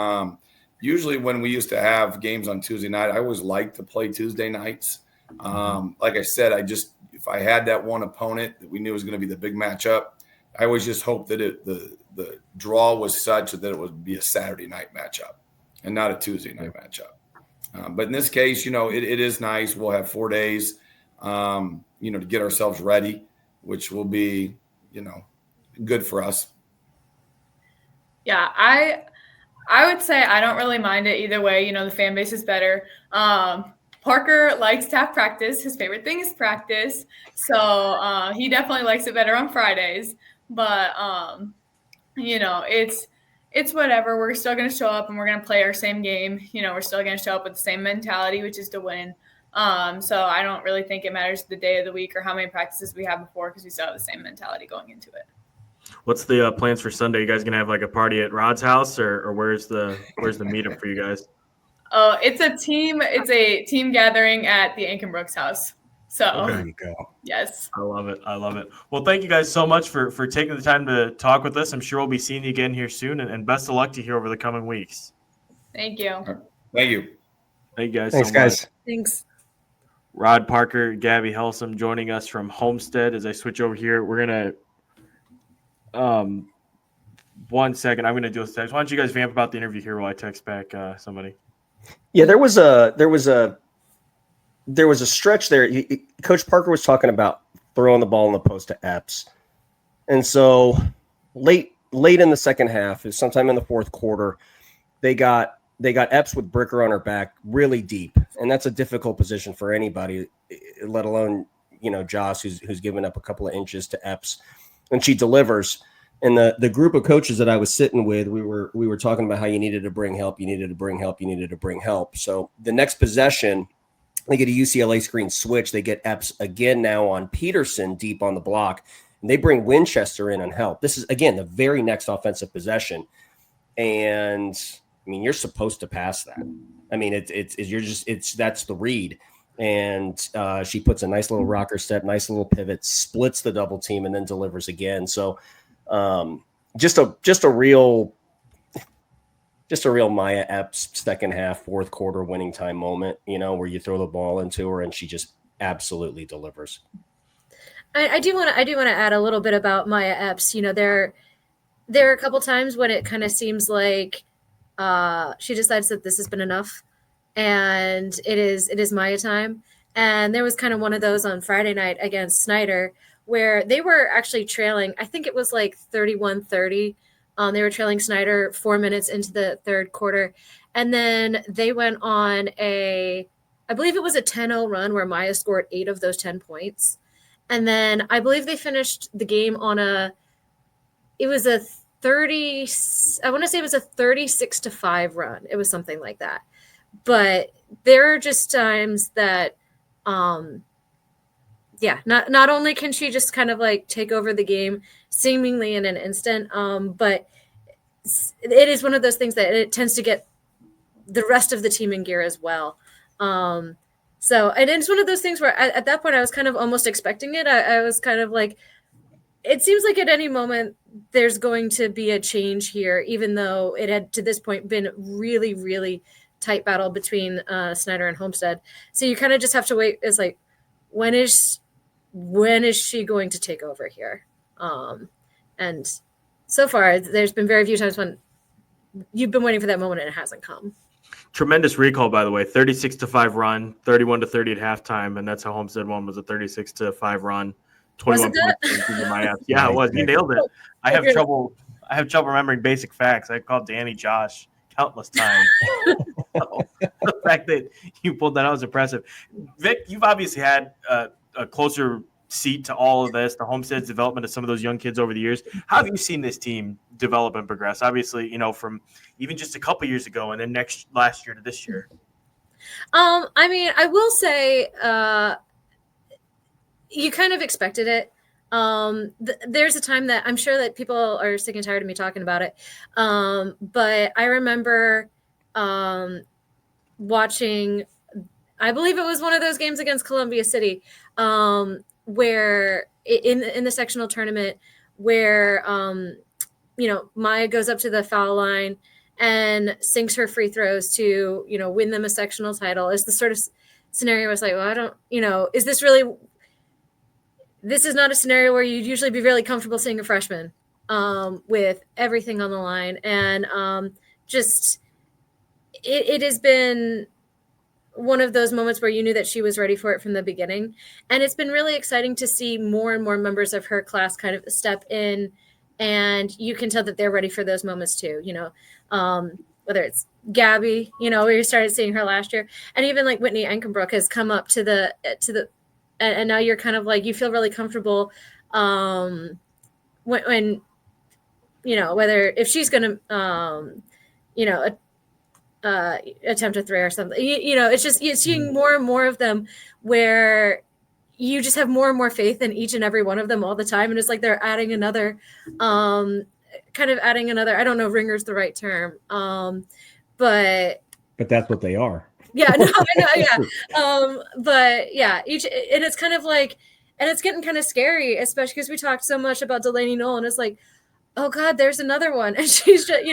usually when we used to have games on Tuesday night, I always liked to play Tuesday nights. Like I said, if I had that one opponent that we knew was going to be the big matchup, I always just hoped that the draw was such that it would be a Saturday night matchup and not a Tuesday night matchup. But in this case, it is nice. We'll have 4 days, to get ourselves ready, which will be, good for us. Yeah, I would say I don't really mind it either way. The fan base is better. Parker likes to have practice. His favorite thing is practice. So he definitely likes it better on Fridays. But, it's whatever. We're still going to show up and we're going to play our same game. We're still going to show up with the same mentality, which is to win. So I don't really think it matters the day of the week or how many practices we have before, because we still have the same mentality going into it. What's the plans for Sunday? You guys going to have like a party at Rod's house, or where's the meetup for you guys? Oh, it's a team gathering at the Ankenbrooks house. So there you go. Yes. I love it. Well, thank you guys so much for taking the time to talk with us. I'm sure we'll be seeing you again here soon, and best of luck to you over the coming weeks. Thank you. Thank you. Thank you guys. Thanks, so guys. Much. Thanks. Rod, Parker, Gabby Helsom joining us from Homestead. As I switch over here, we're gonna 1 second. I'm gonna do a text. Why don't you guys vamp about the interview here while I text back somebody? Yeah, there was a stretch there. Coach Parker was talking about throwing the ball in the post to Epps, and so late in the second half, sometime in the fourth quarter, they got Epps with Bricker on her back really deep, and that's a difficult position for anybody, let alone Joss, who's given up a couple of inches to Epps, and she delivers. And the group of coaches that I was sitting with, we were talking about how you needed to bring help. So the next possession, they get a UCLA screen switch. They get Epps again now on Peterson deep on the block, and they bring Winchester in on help. This is, again, the very next offensive possession. And I mean, you're supposed to pass that. I mean, that's the read. And she puts a nice little rocker step, nice little pivot, splits the double team, and then delivers again. So just a real Maya Epps second half, fourth quarter winning time moment, where you throw the ball into her and she just absolutely delivers. I do want to add a little bit about Maya Epps. There are a couple times when it kind of seems like she decides that this has been enough, and it is Maya time. And there was kind of one of those on Friday night against Snyder, where they were actually trailing. I think it was like 31-30 They were trailing Snyder 4 minutes into the third quarter. And then they went on I believe it was a 10-0 run where Maya scored 8 of those 10 points. And then I believe they finished the game on it was a 36-5 run. It was something like that. But there are just times that, not only can she just kind of like take over the game seemingly in an instant, but it is one of those things that it tends to get the rest of the team in gear as well. And it's one of those things where at that point I was kind of almost expecting it. I was kind of like, it seems like at any moment there's going to be a change here, even though it had to this point been really, really tight battle between Snyder and Homestead. So you kind of just have to wait. It's like, when is she going to take over here? And so far, there's been very few times when you've been waiting for that moment and it hasn't come. Tremendous recall, by the way. 36-5 run, 31-30 at halftime, and that's how Homestead won, was a 36-5 run. 21 points. Yeah, it was. You nailed it. I have trouble remembering basic facts. I called Danny Josh countless times. The fact that you pulled that out was impressive. Vic, you've obviously had a closer seat to all of this, the Homestead's development of some of those young kids over the years. How have you seen this team develop and progress? Obviously, from even just a couple years ago and then last year to this year. I mean, I will say you kind of expected it. There's a time that I'm sure that people are sick and tired of me talking about it. But I remember watching, I believe it was one of those games against Columbia City, where in the sectional tournament where, Maya goes up to the foul line and sinks her free throws to, win them a sectional title. Is the sort of scenario where it's like, well, I don't, is this really, this is not a scenario where you'd usually be really comfortable seeing a freshman with everything on the line. And it has been one of those moments where you knew that she was ready for it from the beginning. And it's been really exciting to see more and more members of her class kind of step in, and you can tell that they're ready for those moments too, whether it's Gabby, where you started seeing her last year, and even like Whitney Enkenbrook has come up to the, and now you're kind of like, you feel really comfortable when whether if she's going to, attempt a three or something, it's just, you're seeing more and more of them where you just have more and more faith in each and every one of them all the time. And it's like, they're adding another, I don't know if ringer's the right term. But that's what they are. Yeah, no, I know, yeah. But yeah, and it's kind of like, and it's getting kind of scary, especially because we talked so much about Delaney Knoll, and it's like, oh God, there's another one. And she's just,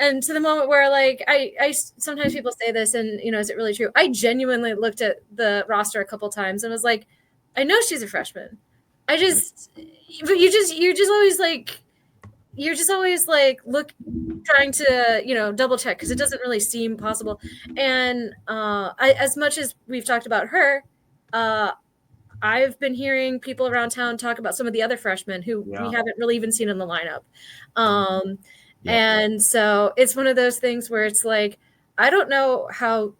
and to the moment where like, I sometimes people say this and, is it really true? I genuinely looked at the roster a couple times and was like, I know she's a freshman. But you're just always like, trying to, double check, because it doesn't really seem possible. And as much as we've talked about her, I've been hearing people around town talk about some of the other freshmen who we haven't really even seen in the lineup. And so it's one of those things where it's like, I don't know how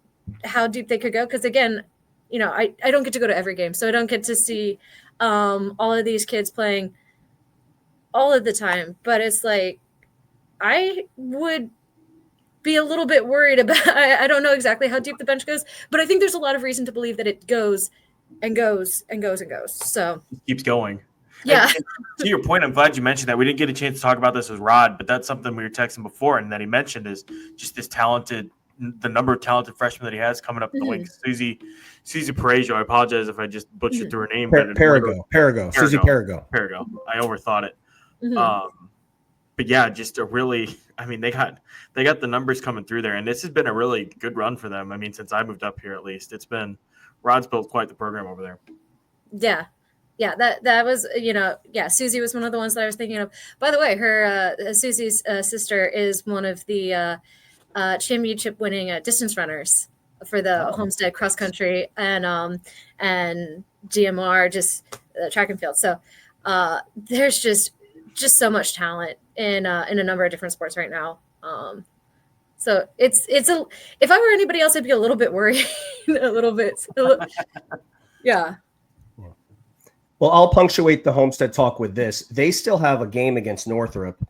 deep they could go. Because again, I don't get to go to every game, so I don't get to see all of these kids playing all of the time. But it's like, I would be a little bit worried about, I don't know exactly how deep the bench goes, but I think there's a lot of reason to believe that it goes and goes and goes and goes. So it keeps going. Yeah. And to your point, I'm glad you mentioned that. We didn't get a chance to talk about this with Rod, but that's something we were texting before, and that he mentioned is just the number of talented freshmen that he has coming up in the wing. Susie Parejo. I apologize if I just butchered through her name. Perigo. Susie Perigo. I overthought it. But yeah, just a really, they got the numbers coming through there, and this has been a really good run for them. Since I moved up here, at least Rod's built quite the program over there. Yeah. That was, Susie was one of the ones that I was thinking of. By the way, her Susie's sister is one of the championship winning distance runners for the Homestead cross country and DMR, just track and field. So there's just just so much talent in a number of different sports right now. So it's if I were anybody else, I'd be a little bit worried, yeah. Well, I'll punctuate the Homestead talk with this. They still have a game against Northrop,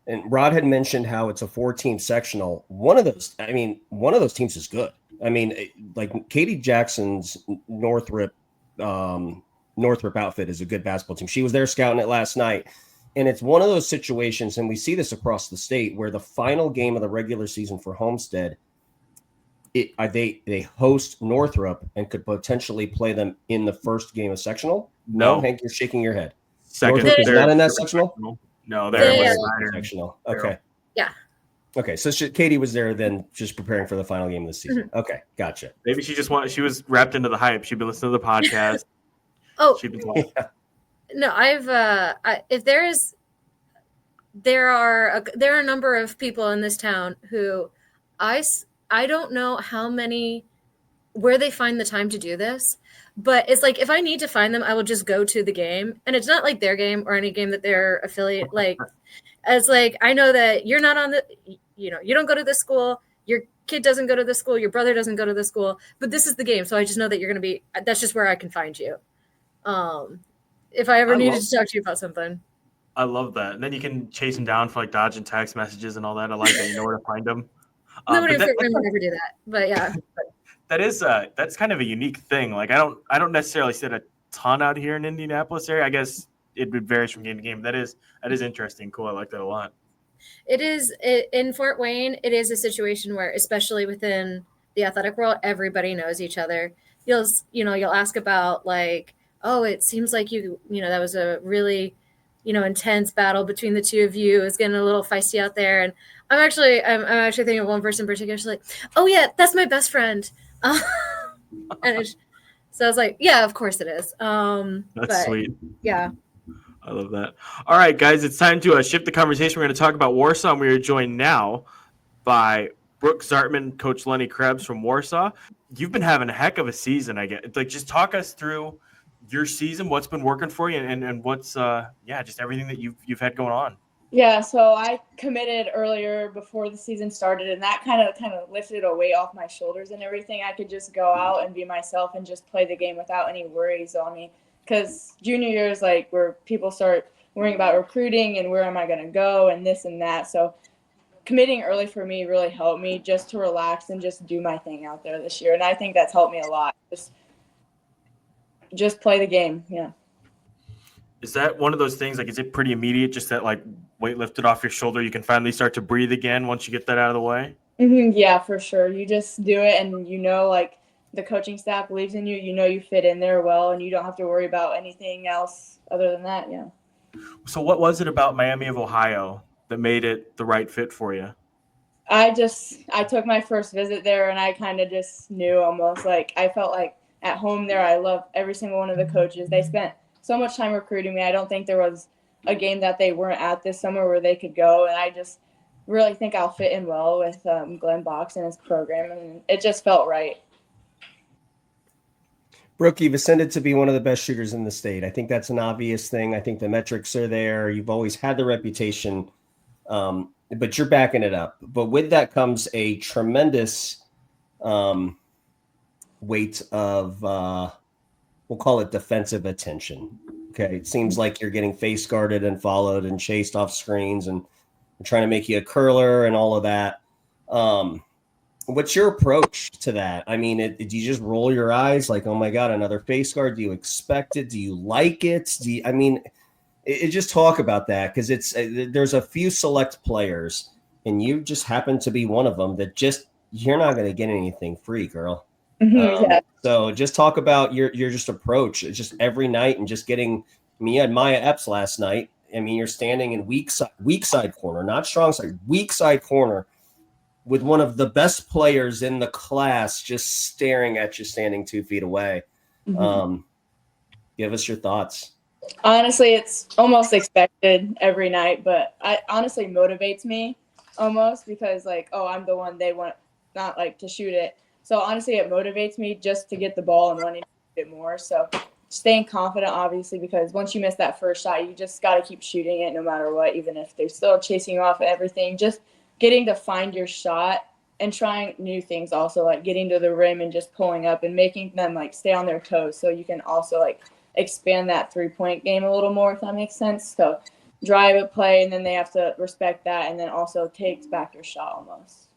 and Rod had mentioned how it's a 4-team sectional. One of those teams is good. I mean, like Katie Jackson's Northrop outfit is a good basketball team. She was there scouting it last night. And it's one of those situations, and we see this across the state, where the final game of the regular season for Homestead, they host Northrop and could potentially play them in the first game of sectional. No, Hank, you're shaking your head. Second, Northrop is not in that sectional? No, they're sectional. Okay. Yeah. Okay, so Katie was there then, just preparing for the final game of the season. Mm-hmm. Okay, gotcha. Maybe she was wrapped into the hype. She'd been listening to the podcast. She'd been watching. Yeah. No, there are a number of people in this town who I don't know where they find the time to do this, but it's like, if I need to find them, I will just go to the game, and it's not like their game or any game that they're affiliate. Like, as like, I know that you're not on you don't go to this school, your kid doesn't go to this school, your brother doesn't go to this school, but this is the game. So I just know that you're going to be, that's just where I can find you. If I ever needed to talk to you about something. I love that. And then you can chase them down for like dodging text messages and all that. I like that. You know where to find them. Nobody would ever do that, but yeah. That's kind of a unique thing. Like, I don't necessarily sit a ton out here in Indianapolis area. I guess it varies from game to game. That is interesting. Cool. I like that a lot. It is in Fort Wayne. It is a situation where, especially within the athletic world, everybody knows each other. You'll ask about like, oh, it seems like that was a really, intense battle between the two of you. It's getting a little feisty out there. And I'm actually thinking of one person in particular. She's like, oh yeah, that's my best friend. And so I was like, yeah, of course it is. That's sweet. Yeah. I love that. All right, guys, it's time to shift the conversation. We're going to talk about Warsaw. And we are joined now by Brooke Zartman, Coach Lenny Krebs from Warsaw. You've been having a heck of a season, I guess. Like, just talk us through your season, what's been working for you, and what's just everything that you've had going on. Yeah, so I committed earlier before the season started, and that kind of lifted a weight off my shoulders and everything. I could just go out and be myself and just play the game without any worries on me. Because junior year is like where people start worrying about recruiting and where am I going to go and this and that. So committing early for me really helped me just to relax and just do my thing out there this year. And I think that's helped me a lot. Just play the game. Yeah. Is that one of those things, like, is it pretty immediate, just that like weight lifted off your shoulder, you can finally start to breathe again once you get that out of the way? Mm-hmm, yeah, for sure. You just do it, and like the coaching staff believes in you. You fit in there well, and you don't have to worry about anything else other than that. Yeah. So what was it about Miami of Ohio that made it the right fit for you? I took my first visit there, and I kind of just knew almost. Like, I felt like at home there. I loved every single one of the coaches. They spent so much time recruiting me. I don't think there was a game that they weren't at this summer where they could go, and I just really think I'll fit in well with Glenn Box and his program, and it just felt right. Brooke, you've ascended to be one of the best shooters in the state. I think that's an obvious thing. I think the metrics are there. You've always had the reputation, but you're backing it up. But with that comes a tremendous weight of, we'll call it defensive attention. Okay. It seems like you're getting face guarded and followed and chased off screens, and trying to make you a curler and all of that. What's your approach to that? I mean, do you just roll your eyes like, oh my God, another face guard? Do you expect it? Do you like it? Just talk about that. Cause there's a few select players, and you just happen to be one of them that you're not going to get anything free, girl. Mm-hmm, yeah. So just talk about your just approach, just every night, and just getting me. You had Maya Epps last night. I mean, you're standing in weak side corner, not strong side, weak side corner, with one of the best players in the class just staring at you, standing 2 feet away. Mm-hmm. Give us your thoughts. Honestly, it's almost expected every night, but it honestly motivates me almost, because like, oh, I'm the one they want, not like to shoot it. So honestly, it motivates me just to get the ball and running a bit more. So staying confident, obviously, because once you miss that first shot, you just got to keep shooting it no matter what, even if they're still chasing you off and everything. Just getting to find your shot and trying new things also, like getting to the rim and just pulling up and making them like stay on their toes so you can also like expand that 3-point game a little more, if that makes sense. So drive it, play, and then they have to respect that and then also take back your shot almost.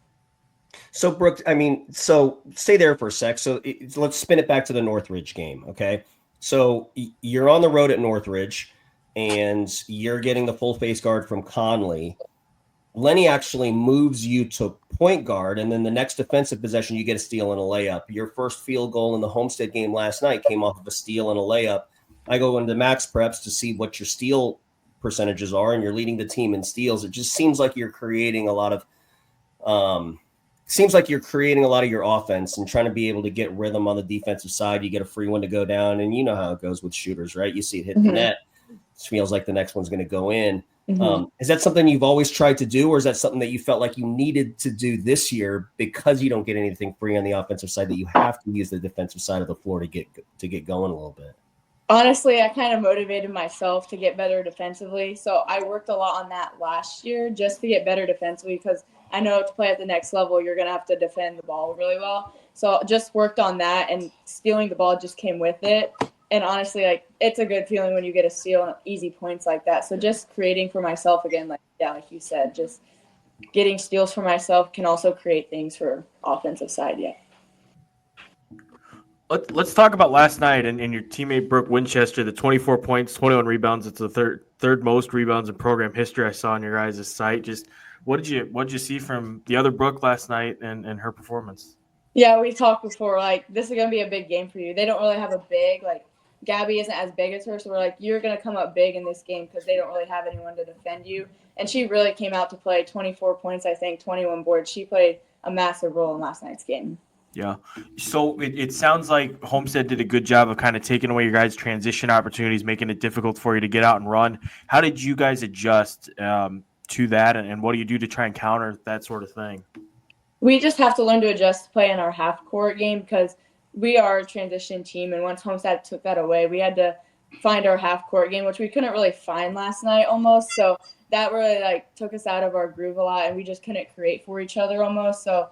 So, Brooke, I mean, so stay there for a sec. So let's spin it back to the Northridge game, okay? So you're on the road at Northridge, and you're getting the full face guard from Conley. Lenny actually moves you to point guard, and then the next defensive possession, you get a steal and a layup. Your first field goal in the Homestead game last night came off of a steal and a layup. I go into Max Preps to see what your steal percentages are, and you're leading the team in steals. It just seems like you're creating a lot of your offense and trying to be able to get rhythm on the defensive side. You get a free one to go down, and you know how it goes with shooters, right? You see it hit the net. It feels like the next one's going to go in. Is that something you've always tried to do, or is that something that you felt like you needed to do this year because you don't get anything free on the offensive side, that you have to use the defensive side of the floor to get going a little bit? Honestly, I kind of motivated myself to get better defensively. So I worked a lot on that last year just to get better defensively, because I know to play at the next level, you're going to have to defend the ball really well. So just worked on that, and stealing the ball just came with it. And honestly, like, it's a good feeling when you get a steal and easy points like that. So just creating for myself again, like you said, just getting steals for myself can also create things for offensive side. Yeah. Let's talk about last night and your teammate Brooke Winchester, the 24 points, 21 rebounds. It's the third most rebounds in program history I saw on your guys' site. Just what did you see from the other Brooke last night and her performance? Yeah, we talked before, like, this is going to be a big game for you. They don't really have a big, like, Gabby isn't as big as her, so we're like, you're going to come up big in this game because they don't really have anyone to defend you. And she really came out to play. 24 points, I think, 21 boards. She played a massive role in last night's game. Yeah. So it sounds like Homestead did a good job of kind of taking away your guys' transition opportunities, making it difficult for you to get out and run. How did you guys adjust to that, and what do you do to try and counter that sort of thing? We just have to learn to adjust to play in our half-court game because we are a transition team, and once Homestead took that away, we had to find our half-court game, which we couldn't really find last night almost. So that really, like, took us out of our groove a lot, and we just couldn't create for each other almost. So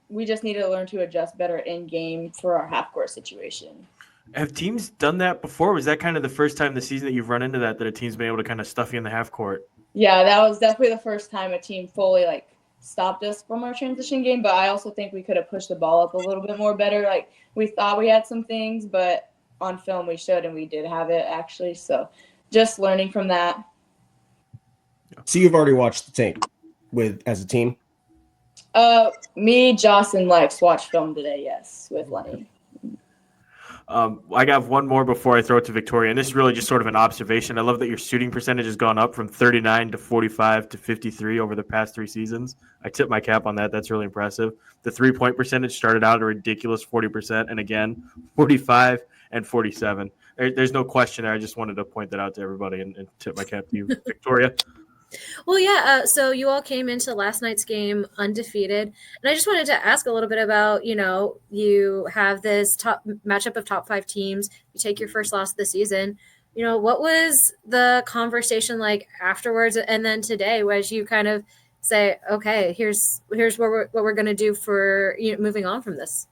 we just needed to learn to adjust better in-game for our half-court situation. Have teams done that before? Was that kind of the first time this season that you've run into that a team's been able to kind of stuff you in the half-court? Yeah, that was definitely the first time a team fully, like, stopped us from our transition game, but I also think we could have pushed the ball up a little bit more better. Like, we thought we had some things, but on film we showed, and we did have it actually. So just learning from that. So you've already watched the tape as a team? Me, Joss, and Lex watched film today, yes, with Lenny. I got one more before I throw it to Victoria, and this is really just sort of an observation. I love that your shooting percentage has gone up from 39 to 45 to 53 over the past 3 seasons. I tip my cap on that. That's really impressive. The 3-point percentage started out at a ridiculous 40%, and again, 45 and 47. There's no question there. I just wanted to point that out to everybody and tip my cap to you, Victoria. Well, yeah. So you all came into last night's game undefeated, and I just wanted to ask a little bit about, you have this top matchup of top 5 teams. You take your first loss of the season. What was the conversation like afterwards, and then today, as you kind of say, okay, here's what we're going to do for moving on from this.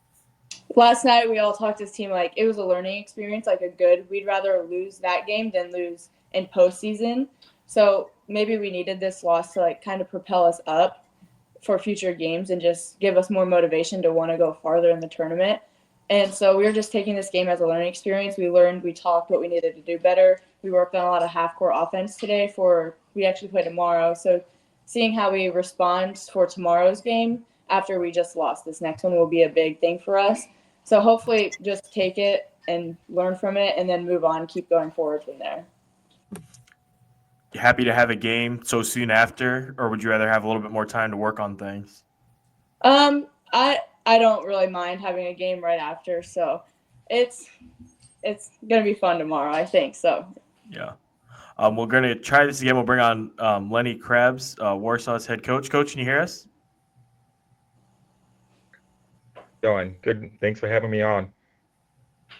Last night we all talked as a team like it was a learning experience, like we'd rather lose that game than lose in postseason. So maybe we needed this loss to like kind of propel us up for future games and just give us more motivation to want to go farther in the tournament. And so we were just taking this game as a learning experience. We learned, we talked what we needed to do better. We worked on a lot of half-court offense today we actually play tomorrow. So seeing how we respond for tomorrow's game after we just lost, this next one will be a big thing for us. So hopefully just take it and learn from it and then move on, keep going forward from there. You happy to have a game so soon after, or would you rather have a little bit more time to work on things? I don't really mind having a game right after, so it's gonna be fun tomorrow, I think. So yeah, we're gonna try this again. We'll bring on Lenny Krebs, Warsaw's head coach. Coach, can you hear us? Going good. Thanks for having me on.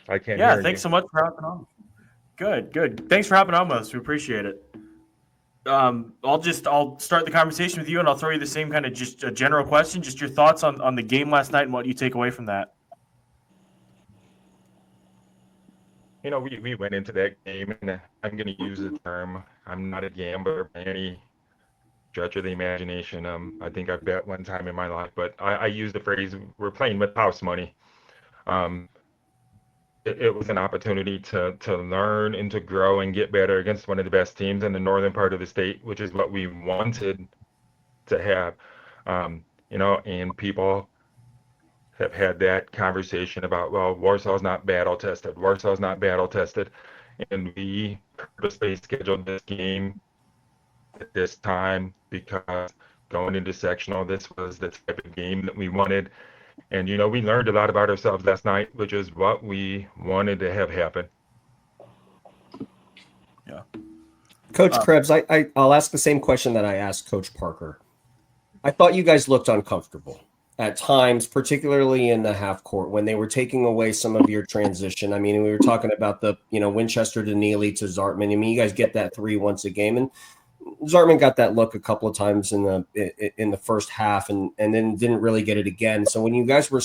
I can't Yeah, hear thanks you. so much for hopping on. Good. Thanks for hopping on with us. We appreciate it. I'll start the conversation with you, and I'll throw you the same kind of just a general question, just your thoughts on the game last night and what you take away from that. You know, we went into that game, and I'm going to use the term, I'm not a gambler by any stretch of the imagination. I think I bet one time in my life, but I use the phrase, we're playing with house money. It was an opportunity to learn and to grow and get better against one of the best teams in the northern part of the state, which is what we wanted to have. You know, and people have had that conversation about, well, Warsaw's not battle tested. Warsaw's not battle tested. And we purposely scheduled this game at this time because going into sectional, this was the type of game that we wanted. And, you know, we learned a lot about ourselves last night, which is what we wanted to have happen. Yeah. Coach Krebs, I'll ask the same question that I asked Coach Parker. I thought you guys looked uncomfortable at times, particularly in the half court when they were taking away some of your transition. I mean, we were talking about the, you know, Winchester to Neely to Zartman. I mean, you guys get that 3 once a game, and Zartman got that look a couple of times in the first half, and then didn't really get it again. So when you guys were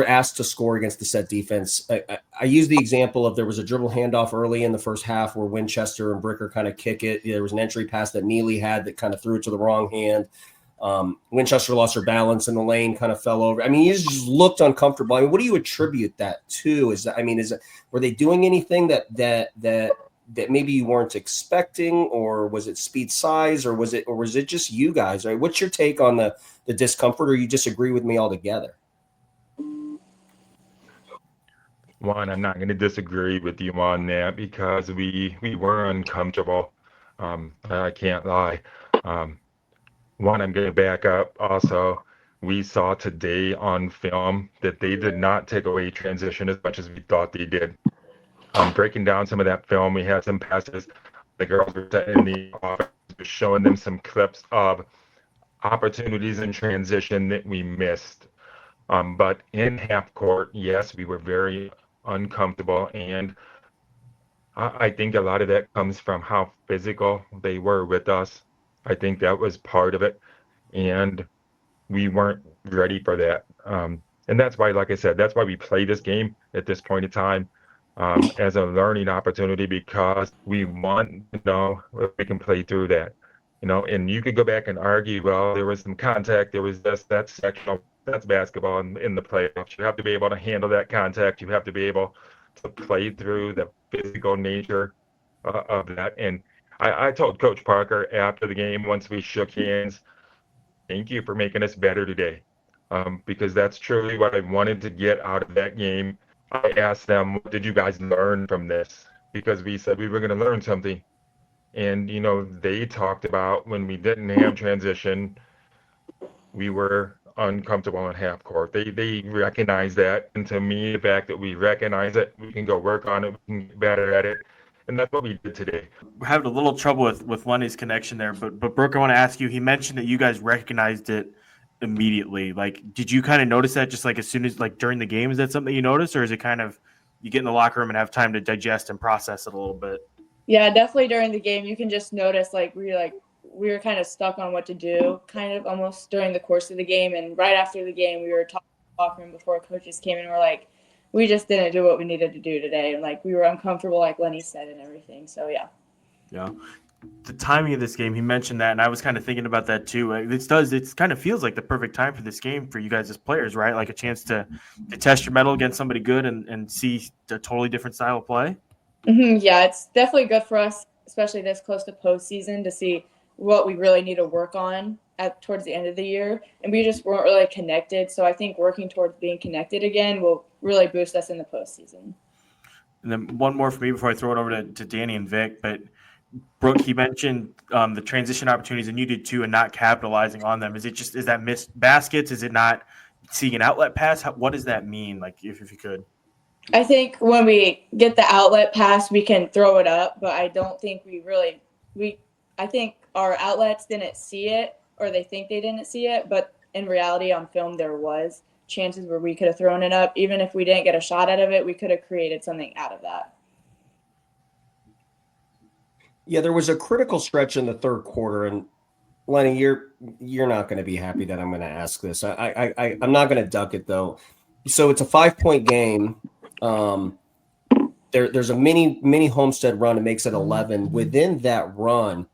asked to score against the set defense, I use the example of there was a dribble handoff early in the first half where Winchester and Bricker kind of kick it. There was an entry pass that Neely had that kind of threw it to the wrong hand. Winchester lost her balance in the lane, kind of fell over. I mean, you just looked uncomfortable. I mean, what do you attribute that to? Were they doing anything that maybe you weren't expecting, or was it speed size, or was it just you guys? Right? What's your take on the discomfort, or you disagree with me altogether? One, I'm not going to disagree with you on that because we were uncomfortable. I can't lie. One, I'm going to back up. Also, we saw today on film that they did not take away transition as much as we thought they did. Breaking down some of that film, we had some passes. The girls were setting the offense, showing them some clips of opportunities in transition that we missed. But in half court, yes, we were very uncomfortable, and I think a lot of that comes from how physical they were with us. I think that was part of it, and we weren't ready for that. And that's why, like I said, that's why we play this game at this point in time as a learning opportunity, because we want to know if we can play through that. You know, and you could go back and argue, well, there was some contact, there was this, that's sectional, that's basketball in the playoffs. You have to be able to handle that contact. You have to be able to play through the physical nature of that. And I told Coach Parker after the game, once we shook hands, thank you for making us better today, because that's truly what I wanted to get out of that game. I asked them, what did you guys learn from this? Because we said we were going to learn something. And, you know, they talked about when we didn't have transition, we were uncomfortable in half court. They recognize that. And to me, the fact that we recognize it, we can go work on it, we can get better at it. And that's what we did today. We're having a little trouble with Lenny's connection there, but Brooke, I want to ask you, he mentioned that you guys recognized it immediately. Like, did you kind of notice that just like as soon as, like, during the game? Is that something you noticed, or is it kind of you get in the locker room and have time to digest and process it a little bit? Yeah, definitely during the game, you can just notice like we were kind of stuck on what to do, kind of almost during the course of the game. And right after the game, we were talking in the locker room before coaches came in. We're like, we just didn't do what we needed to do today, and like we were uncomfortable, like Lenny said, and everything. So yeah. Yeah. The timing of this game, he mentioned that, and I was kind of thinking about that too. It kind of feels like the perfect time for this game for you guys as players, right? Like a chance to test your mettle against somebody good and see a totally different style of play. Mm-hmm. Yeah, it's definitely good for us, especially this close to postseason, to see what we really need to work on towards the end of the year. And we just weren't really connected. So I think working towards being connected again will really boost us in the postseason. And then one more for me before I throw it over to Danny and Vic. But Brooke, he mentioned the transition opportunities, and you did too, and not capitalizing on them. Is that missed baskets? Is it not seeing an outlet pass? What does that mean? Like, if you could. I think when we get the outlet pass, we can throw it up, but I don't think I think our outlets didn't see it, or they think they didn't see it, but in reality on film there was chances where we could have thrown it up. Even if we didn't get a shot out of it, we could have created something out of that. Yeah, there was a critical stretch in the third quarter, and Lenny, you're not going to be happy that I'm going to ask this. I'm not going to duck it though. So it's a 5-point game. There's a mini Homestead run. It makes it 11. Within that run,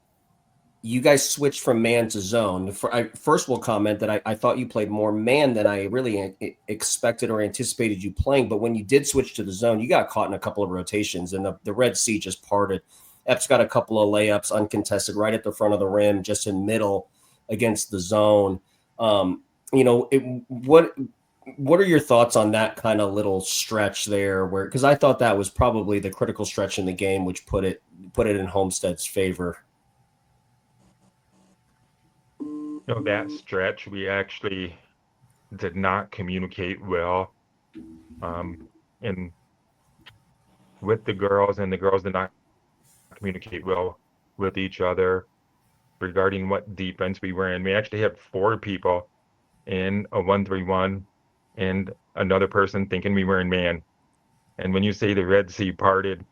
you guys switched from man to zone. First, will comment that I thought you played more man than I really expected or anticipated you playing. But when you did switch to the zone, you got caught in a couple of rotations, and the Red Sea just parted. Epps got a couple of layups uncontested right at the front of the rim, just in middle against the zone. What are your thoughts on that kind of little stretch there? Because I thought that was probably the critical stretch in the game, which put it in Homestead's favor. That stretch, we actually did not communicate well, and with the girls, and the girls did not communicate well with each other regarding what defense we were in. We actually had 4 people in a 1-3-1 and another person thinking we were in man. And when you say the Red Sea parted,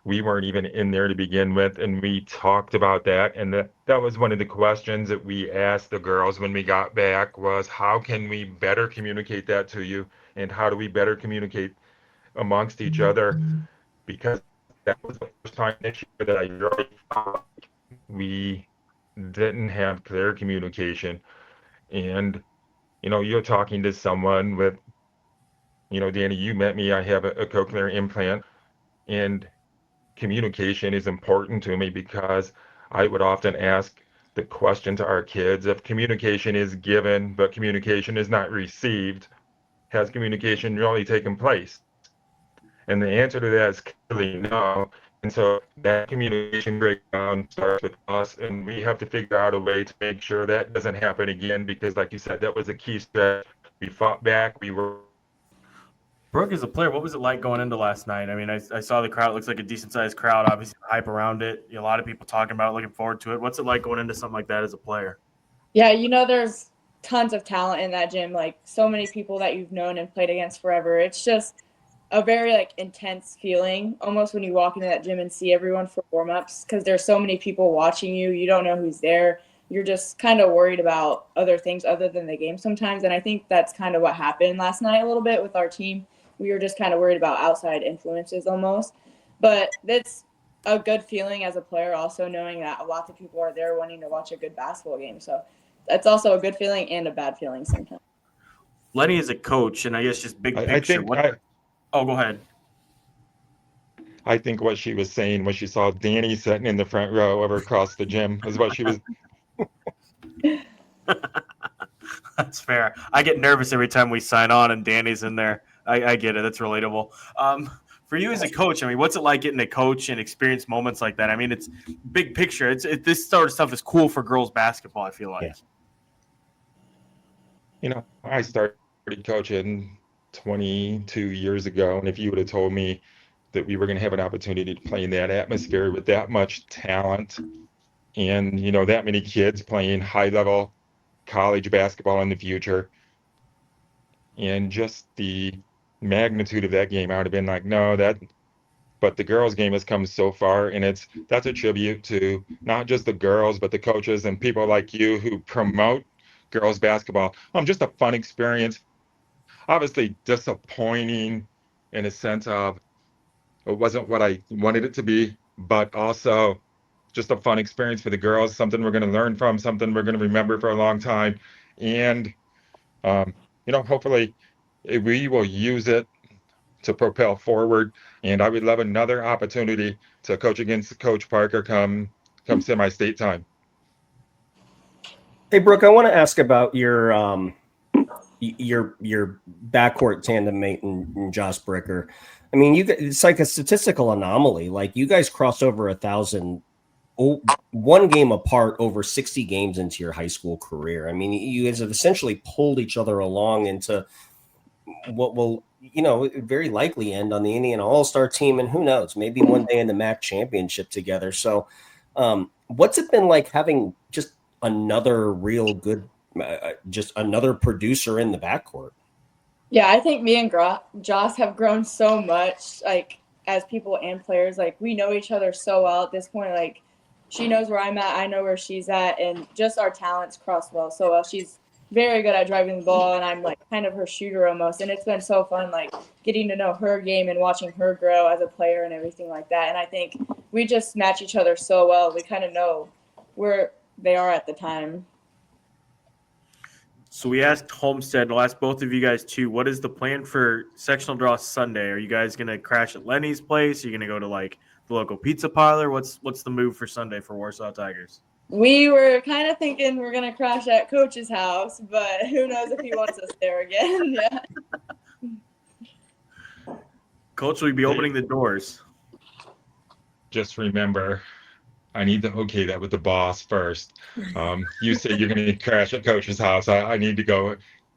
we weren't even in there to begin with, and we talked about that. And that was one of the questions that we asked the girls when we got back was, how can we better communicate that to you, and how do we better communicate amongst each other? Because that was the first time this year that I really felt like we didn't have clear communication. And you're talking to someone with, Danny, you met me, I have a cochlear implant, and communication is important to me because I would often ask the question to our kids, if communication is given, but communication is not received, has communication really taken place? And the answer to that is clearly no. And so that communication breakdown starts with us, and we have to figure out a way to make sure that doesn't happen again, because like you said, that was a key stretch. We fought back. We were. Brooke, as a player, what was it like going into last night? I mean, I saw the crowd. It looks like a decent-sized crowd, obviously hype around it. A lot of people talking about it, looking forward to it. What's it like going into something like that as a player? Yeah, there's tons of talent in that gym, like so many people that you've known and played against forever. It's just a very intense feeling almost when you walk into that gym and see everyone for warm-ups, because there's so many people watching you. You don't know who's there. You're just kind of worried about other things other than the game sometimes. And I think that's kind of what happened last night a little bit with our team. We were just kind of worried about outside influences almost. But that's a good feeling as a player, also knowing that a lot of people are there wanting to watch a good basketball game. So that's also a good feeling and a bad feeling sometimes. Lenny is a coach, and I guess just big picture. Go ahead. I think what she was saying when she saw Danny sitting in the front row over across the gym is what she was. That's fair. I get nervous every time we sign on and Danny's in there. I get it. That's relatable. For you as a coach, I mean, what's it like getting to coach and experience moments like that? I mean, it's big picture. This sort of stuff is cool for girls basketball, I feel like. Yeah. I started coaching 22 years ago, and if you would have told me that we were going to have an opportunity to play in that atmosphere with that much talent and that many kids playing high-level college basketball in the future, and just the magnitude of that game, I would have been like, no, but the girls game has come so far, and that's a tribute to not just the girls, but the coaches and people like you who promote girls basketball. Just a fun experience. Obviously disappointing in a sense of it wasn't what I wanted it to be, but also just a fun experience for the girls, something we're going to learn from, something we're going to remember for a long time. And, hopefully we will use it to propel forward. And I would love another opportunity to coach against Coach Parker come semi-state time. Hey, Brooke, I want to ask about your backcourt tandem mate and Josh Bricker. I mean, it's like a statistical anomaly. Like, you guys crossed over 1,000, one game apart over 60 games into your high school career. I mean, you guys have essentially pulled each other along into what will, very likely end on the Indiana All-Star team, and who knows, maybe one day in the MAC championship together. So, what's it been like having just another real good, just another producer in the backcourt? Yeah, I think me and Joss have grown so much, like as people and players. Like we know each other so well at this point. Like she knows where I'm at, I know where she's at, and just our talents cross well so well. She's very good at driving the ball, and I'm like kind of her shooter almost. And it's been so fun, like getting to know her game and watching her grow as a player and everything like that. And I think we just match each other so well. We kind of know where they are at the time. So we asked Homestead, and I'll ask both of you guys too. What is the plan for sectional draw Sunday? Are you guys gonna crash at Lenny's place? Are you gonna go to like the local pizza parlor? What's the move for Sunday for Warsaw Tigers? We were kind of thinking we're gonna crash at Coach's house, but who knows if he wants us there again? Yeah. Coach will be opening the doors. Just remember, I need to okay that with the boss first. You say you're going to crash at Coach's house. I need to go,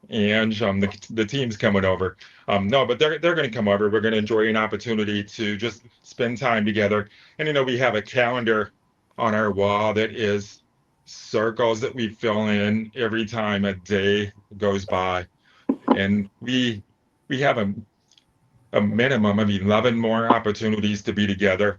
and the team's coming over. No, but they're going to come over. We're going to enjoy an opportunity to just spend time together. And we have a calendar on our wall that is circles that we fill in every time a day goes by, and we have a minimum of 11 more opportunities to be together.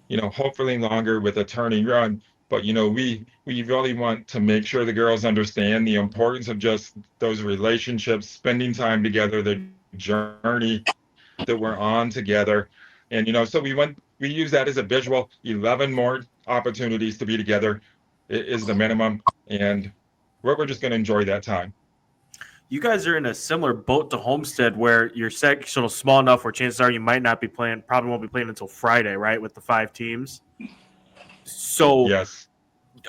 Hopefully longer with a turning run. But, we really want to make sure the girls understand the importance of just those relationships, spending time together, the journey that we're on together. And, so we use that as a visual. 11 more opportunities to be together is the minimum. And we're just going to enjoy that time. You guys are in a similar boat to Homestead where your sectional small enough where chances are you might not be playing, probably won't be playing until Friday, right, with the 5 teams. So yes,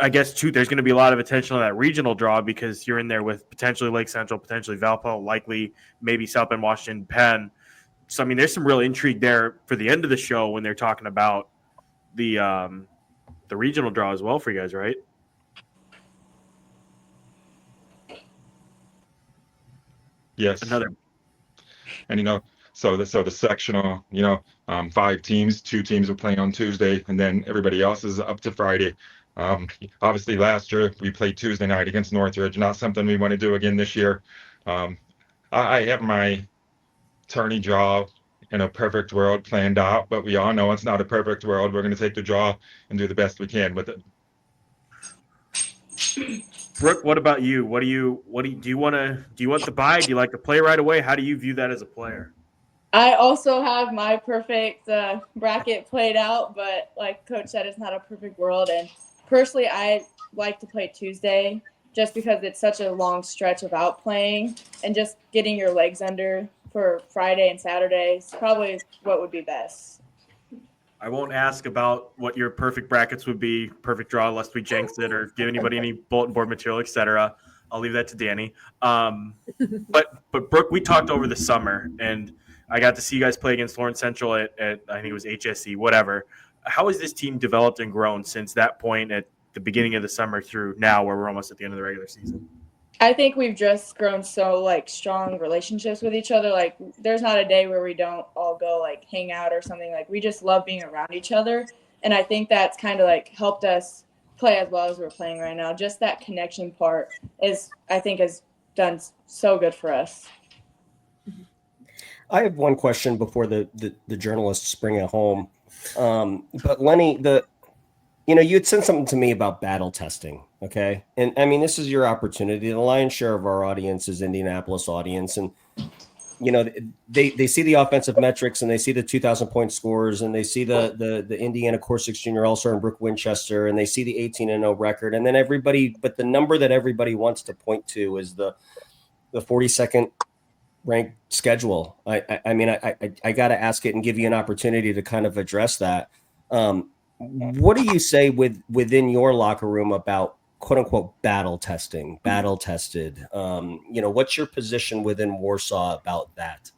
I guess, too, there's going to be a lot of attention on that regional draw because you're in there with potentially Lake Central, potentially Valpo, likely maybe South Bend, Washington, Penn. So, I mean, there's some real intrigue there for the end of the show when they're talking about the regional draw as well for you guys, right? yes. Another. And so the sectional, 5 teams, 2 teams are playing on Tuesday, and then everybody else is up to Friday. Obviously, last year we played Tuesday night against Northridge. Not something we want to do again this year. I have my tourney draw in a perfect world planned out, but we all know it's not a perfect world. We're going to take the draw and do the best we can with it. Brooke, what about you? Do you want the bye? Do you like to play right away? How do you view that as a player? I also have my perfect bracket played out, but like Coach said, it's not a perfect world. And personally, I like to play Tuesday just because it's such a long stretch of out playing, and just getting your legs under for Friday and Saturday is probably what would be best. I won't ask about what your perfect brackets would be, perfect draw, lest we jinx it or give anybody any bulletin board material, etc. I'll leave that to Danny. But Brooke, we talked over the summer, and I got to see you guys play against Lawrence Central at I think it was HSE, whatever. How has this team developed and grown since that point at the beginning of the summer through now, where we're almost at the end of the regular season? I think we've just grown so strong relationships with each other. Like there's not a day where we don't all go hang out or something. Like we just love being around each other. And I think that's kind of helped us play as well as we're playing right now. Just that connection part I think has done so good for us. I have one question before the journalists bring it home. But Lenny, you had said something to me about battle testing. Okay. And I mean, this is your opportunity. The lion's share of our audience is Indianapolis audience. And, they see the offensive metrics, and they see the 2,000-point scores, and they see the Indiana Corsic Junior All-Star and Brooke Winchester, and they see the 18-0 record. And then but the number that everybody wants to point to is the 42nd ranked schedule. I mean, I got to ask it and give you an opportunity to kind of address that. What do you say within your locker room about quote unquote battle tested? What's your position within Warsaw about that?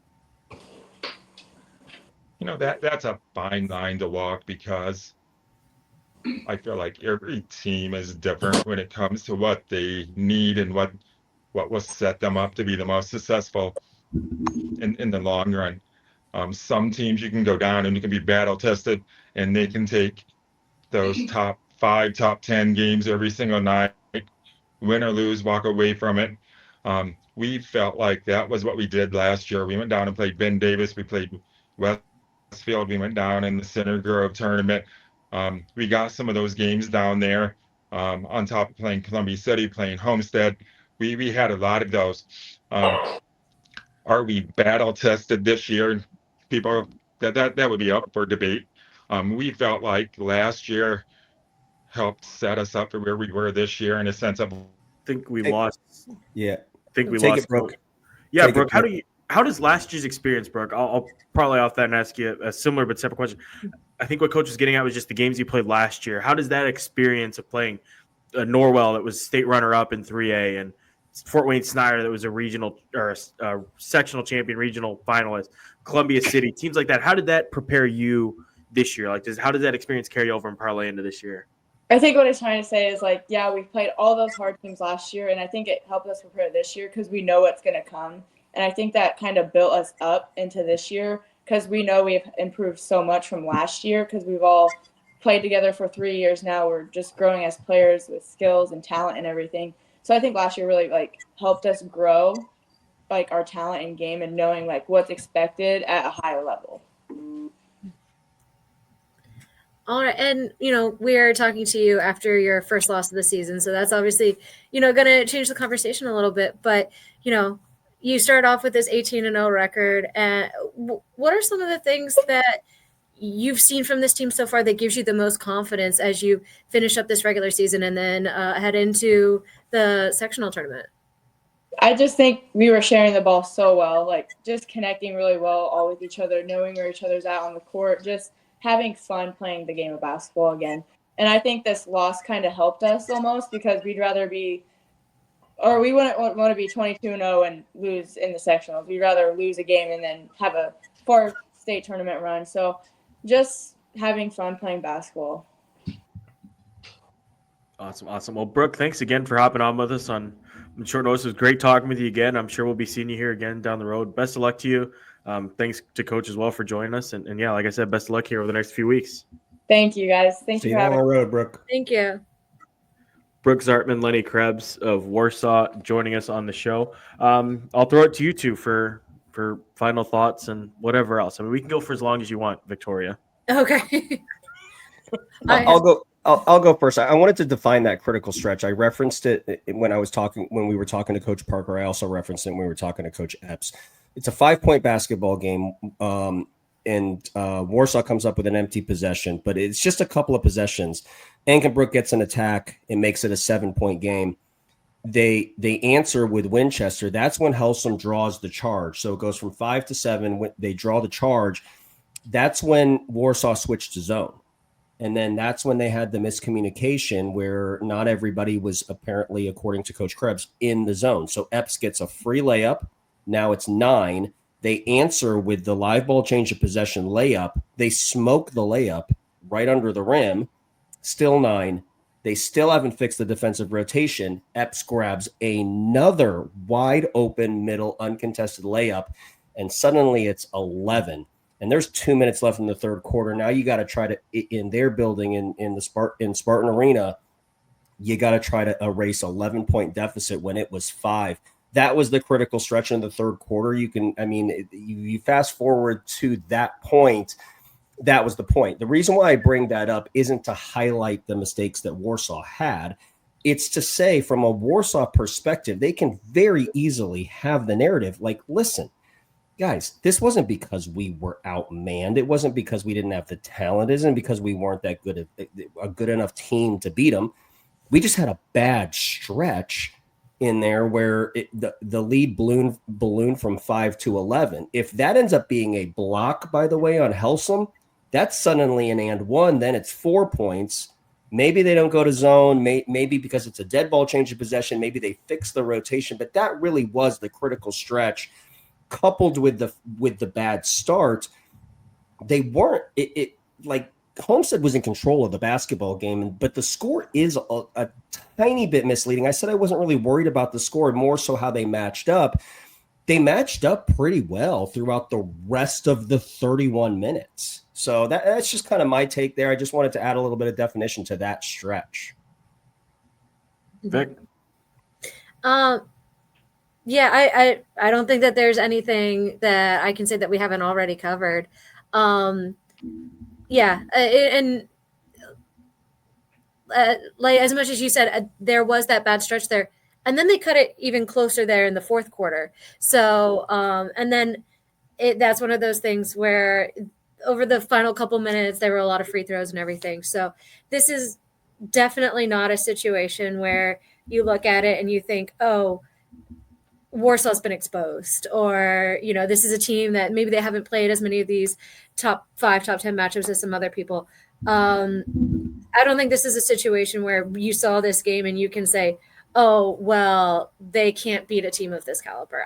That's a fine line to walk, because I feel like every team is different when it comes to what they need and what will set them up to be the most successful in the long run. Some teams you can go down and you can be battle tested, and they can take those top 5, top 10 games every single night, win or lose, walk away from it. We felt like that was what we did last year. We went down and played Ben Davis. We played Westfield. We went down in the Center Grove tournament. We got some of those games down there, on top of playing Columbia City, playing Homestead. We had a lot of those. Are we battle tested this year? People, that would be up for debate. We felt like last year helped set us up for where we were this year in a sense of. I think we lost. Yeah. I think we Take lost. it, Brooke. Yeah, Take Brooke. it, How does last year's experience, Brooke? I'll probably off that and ask you a similar but separate question. I think what Coach was getting at was just the games you played last year. How does that experience of playing Norwell that was state runner-up in 3A and Fort Wayne Snyder that was a regional or a sectional champion, regional finalist, Columbia City, teams like that. How did that prepare you this year? Like, how does that experience carry over and parlay into this year? I think what he's trying to say is like, yeah, we played all those hard teams last year, and I think it helped us prepare this year because we know what's going to come. And I think that kind of built us up into this year because we know we've improved so much from last year because we've all played together for 3 years now. We're just growing as players with skills and talent and everything. So I think last year really like helped us grow like our talent and game and knowing like what's expected at a higher level. All right, and we're talking to you after your first loss of the season, so that's obviously going to change the conversation a little bit. But you start off with this 18-0 record, and what are some of the things that you've seen from this team so far that gives you the most confidence as you finish up this regular season and then head into the sectional tournament? I just think we were sharing the ball so well, like just connecting really well all with each other, knowing where each other's at on the court, just having fun playing the game of basketball again. And I think this loss kind of helped us almost because we wouldn't want to be 22-0 and lose in the sectionals. We'd rather lose a game and then have a 4 state tournament run. So just having fun playing basketball. Awesome. Well, Brooke, thanks again for hopping on with us on short notice. It was great talking with you again. I'm sure we'll be seeing you here again down the road. Best of luck to you. Thanks to Coach as well for joining us. And yeah, like I said, best of luck here over the next few weeks. Thank you, guys. Thank See you you for on having the me. road, Brooke. Thank you. Brooke Zartman, Lenny Krebs of Warsaw joining us on the show. I'll throw it to you two for final thoughts and whatever else. I mean, we can go for as long as you want, Victoria. Okay. I'll go. I'll go first. I wanted to define that critical stretch. I referenced it when we were talking to Coach Parker. I also referenced it when we were talking to Coach Epps. It's a 5-point basketball game, and Warsaw comes up with an empty possession, but it's just a couple of possessions. Ankenbrook gets an attack. It makes it a 7-point game. They answer with Winchester. That's when Helsom draws the charge. So it goes from 5 to 7. When they draw the charge, that's when Warsaw switched to zone. And then that's when they had the miscommunication where not everybody was apparently, according to Coach Krebs, in the zone. So Epps gets a free layup. Now it's 9. They answer with the live ball change of possession layup. They smoke the layup right under the rim. Still 9. They still haven't fixed the defensive rotation. Epps grabs another wide open middle uncontested layup, and suddenly it's 11. And there's 2 minutes left in the third quarter. Now you got to try to, in their building in Spartan Arena, you got to try to erase 11-point deficit when it was 5. That was the critical stretch in the third quarter. You fast forward to that point. That was the point. The reason why I bring that up isn't to highlight the mistakes that Warsaw had. It's to say from a Warsaw perspective, they can very easily have the narrative like, listen, guys, this wasn't because we were outmanned. It wasn't because we didn't have the talent. It isn't because we weren't that good, a good enough team to beat them. We just had a bad stretch in there where the lead ballooned from 5 to 11. If that ends up being a block, by the way, on Helsom, that's suddenly an and 1. Then it's 4 points. Maybe they don't go to zone. Maybe because it's a dead ball change of possession. Maybe they fix the rotation. But that really was the critical stretch. Coupled with the bad start, they weren't like Homestead was in control of the basketball game, but the score is a tiny bit misleading. I said I wasn't really worried about the score, more so how they matched up. They matched up pretty well throughout the rest of the 31 minutes. So that's just kind of my take there. I just wanted to add a little bit of definition to that stretch. Vic? Yeah, I don't think that there's anything that I can say that we haven't already covered. Yeah, and like as much as you said, there was that bad stretch there, and then they cut it even closer there in the fourth quarter. So, and then that's one of those things where over the final couple minutes there were a lot of free throws and everything. So this is definitely not a situation where you look at it and you think, oh, Warsaw's been exposed, or this is a team that maybe they haven't played as many of these top 5, top 10 matchups as some other people. I don't think this is a situation where you saw this game and you can say, oh, well, they can't beat a team of this caliber.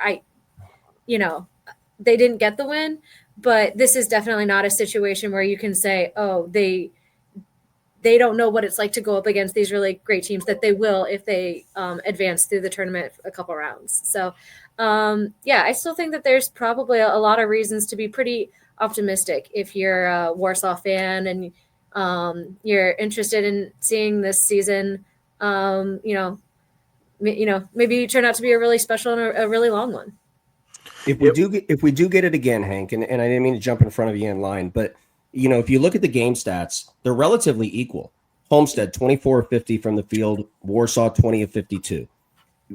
They didn't get the win, but this is definitely not a situation where you can say, oh, they don't know what it's like to go up against these really great teams, that they will if they advance through the tournament a couple rounds. So, I still think that there's probably a lot of reasons to be pretty optimistic if you're a Warsaw fan and you're interested in seeing this season, maybe turn out to be a really special and a really long one. If we do get it again, Hank, and I didn't mean to jump in front of you in line, but if you look at the game stats, they're relatively equal. Homestead 24 of 50 from the field, Warsaw 20 of 52.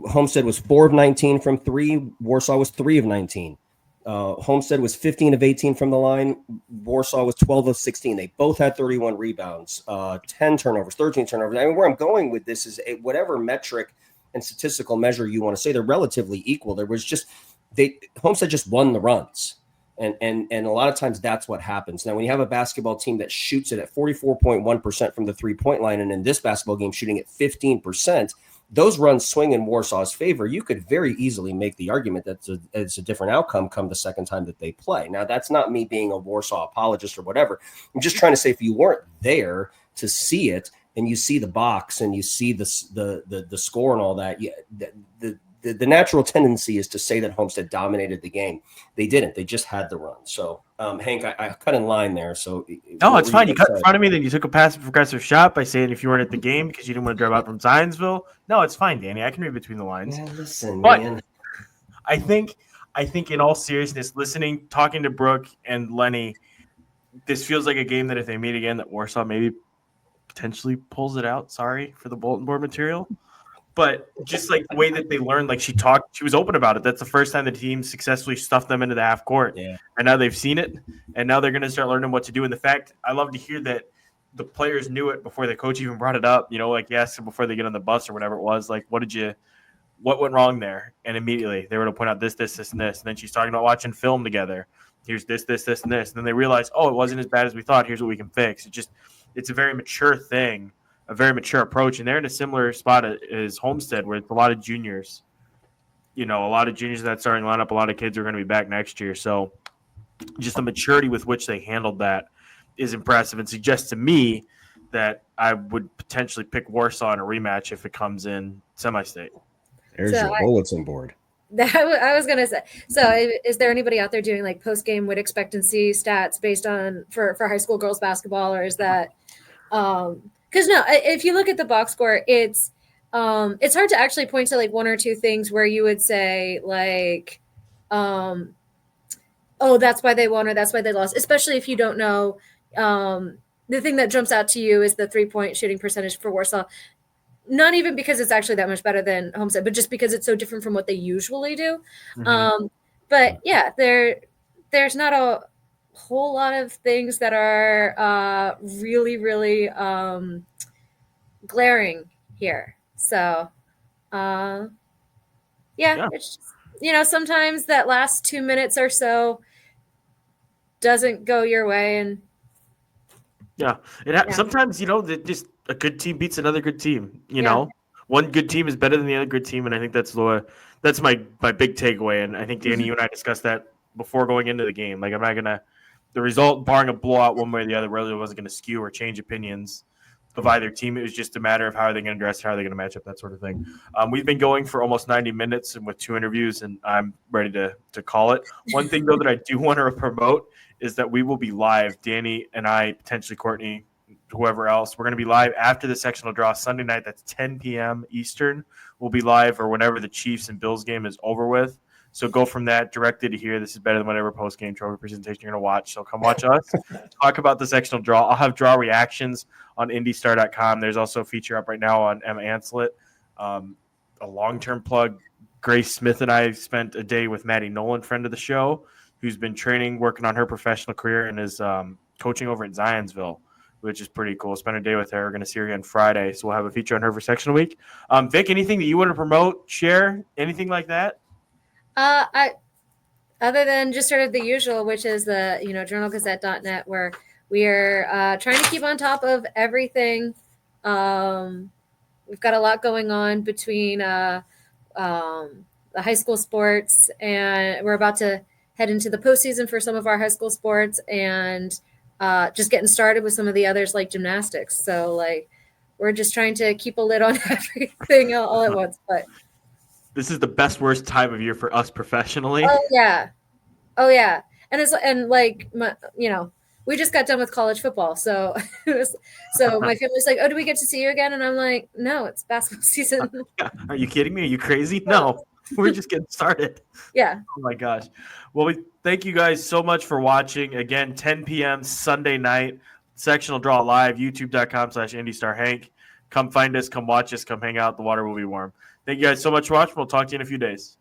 Homestead was 4 of 19 from 3, Warsaw was 3 of 19. Homestead was 15 of 18 from the line, Warsaw was 12 of 16. They both had 31 rebounds, 10 turnovers, 13 turnovers. I mean, where I'm going with this is whatever metric and statistical measure you want to say, they're relatively equal. There was just Homestead just won the runs. And a lot of times that's what happens. Now, when you have a basketball team that shoots it at 44.1% from the 3-point line, and in this basketball game shooting at 15%, those runs swing in Warsaw's favor. You could very easily make the argument that it's a different outcome come the second time that they play. Now, that's not me being a Warsaw apologist or whatever. I'm just trying to say, if you weren't there to see it and you see the box and you see the score and all that, the natural tendency is to say that Homestead dominated the game. They didn't. They just had the run. So, Hank, I cut in line there. So, no, it's fine. You cut in front of me, then you took a passive-aggressive shot by saying if you weren't at the game because you didn't want to drive out from Zionsville. No, it's fine, Danny. I can read between the lines. Yeah, listen, but man. I think in all seriousness, talking to Brooke and Lenny, this feels like a game that if they meet again, that Warsaw maybe potentially pulls it out. Sorry for the bulletin board material. But just like the way that they learned, like she was open about it. That's the first time the team successfully stuffed them into the half court. Yeah. And now they've seen it, and now they're going to start learning what to do. And the fact, I love to hear that the players knew it before the coach even brought it up. Yes, before they get on the bus or whatever it was. Like, what went wrong there? And immediately they were to point out this, and this. And then she's talking about watching film together. Here's this, and this. And then they realize, oh, it wasn't as bad as we thought. Here's what we can fix. It's a very mature thing. A very mature approach, and they're in a similar spot as Homestead, where it's a lot of juniors. A lot of juniors in that starting lineup. A lot of kids are going to be back next year. So, just the maturity with which they handled that is impressive, and suggests to me that I would potentially pick Warsaw in a rematch if it comes in semi-state. There's your bulletin board. I was gonna say. So, is there anybody out there doing like post-game win expectancy stats based on for high school girls basketball, or is that? Because no, if you look at the box score, it's hard to actually point to like one or two things where you would say like, oh, that's why they won or that's why they lost. Especially if you don't know. The thing that jumps out to you is the 3-point shooting percentage for Warsaw. Not even because it's actually that much better than Homestead, but just because it's so different from what they usually do. Mm-hmm. But yeah, there's not a whole lot of things that are really, really glaring here. So, it's just, sometimes that last 2 minutes or so doesn't go your way, and sometimes that just a good team beats another good team. One good team is better than the other good team, and I think that's my big takeaway. And I think Danny, you and I discussed that before going into the game. Like, I'm not gonna. The result, barring a blowout one way or the other, really wasn't going to skew or change opinions of either team. It was just a matter of how are they going to dress, how are they going to match up, that sort of thing. We've been going for almost 90 minutes and with 2 interviews, and I'm ready to call it. One thing, though, that I do want to promote is that we will be live, Danny and I, potentially Courtney, whoever else. We're going to be live after the sectional draw Sunday night. That's 10 p.m. Eastern. We'll be live or whenever the Chiefs and Bills game is over with. So go from that directly to here. This is better than whatever post-game trophy presentation you're going to watch. So come watch us talk about the sectional draw. I'll have draw reactions on IndyStar.com. There's also a feature up right now on Emma Anslet. A long-term plug, Grace Smith and I spent a day with Maddie Nolan, friend of the show, who's been training, working on her professional career, and is coaching over at Zionsville, which is pretty cool. Spent a day with her. We're going to see her again Friday, so we'll have a feature on her for sectional week. Vic, anything that you want to promote, share, anything like that? I other than just sort of the usual, which is the journalgazette.net, where we are trying to keep on top of everything. We've got a lot going on between the high school sports, and we're about to head into the postseason for some of our high school sports, and just getting started with some of the others like gymnastics. So we're just trying to keep a lid on everything all at once. But this is the best worst time of year for us professionally. Oh yeah, and we just got done with college football, so my family's like, "Oh, do we get to see you again?" And I'm like, "No, it's basketball season." Are you kidding me? Are you crazy? No, we're just getting started. Yeah. Oh my gosh. Well, we thank you guys so much for watching. Again, 10 p.m. Sunday night, sectional draw live, youtube.com/IndyStarHank. Come find us, come watch us, come hang out. The water will be warm. Thank you guys so much for watching. We'll talk to you in a few days.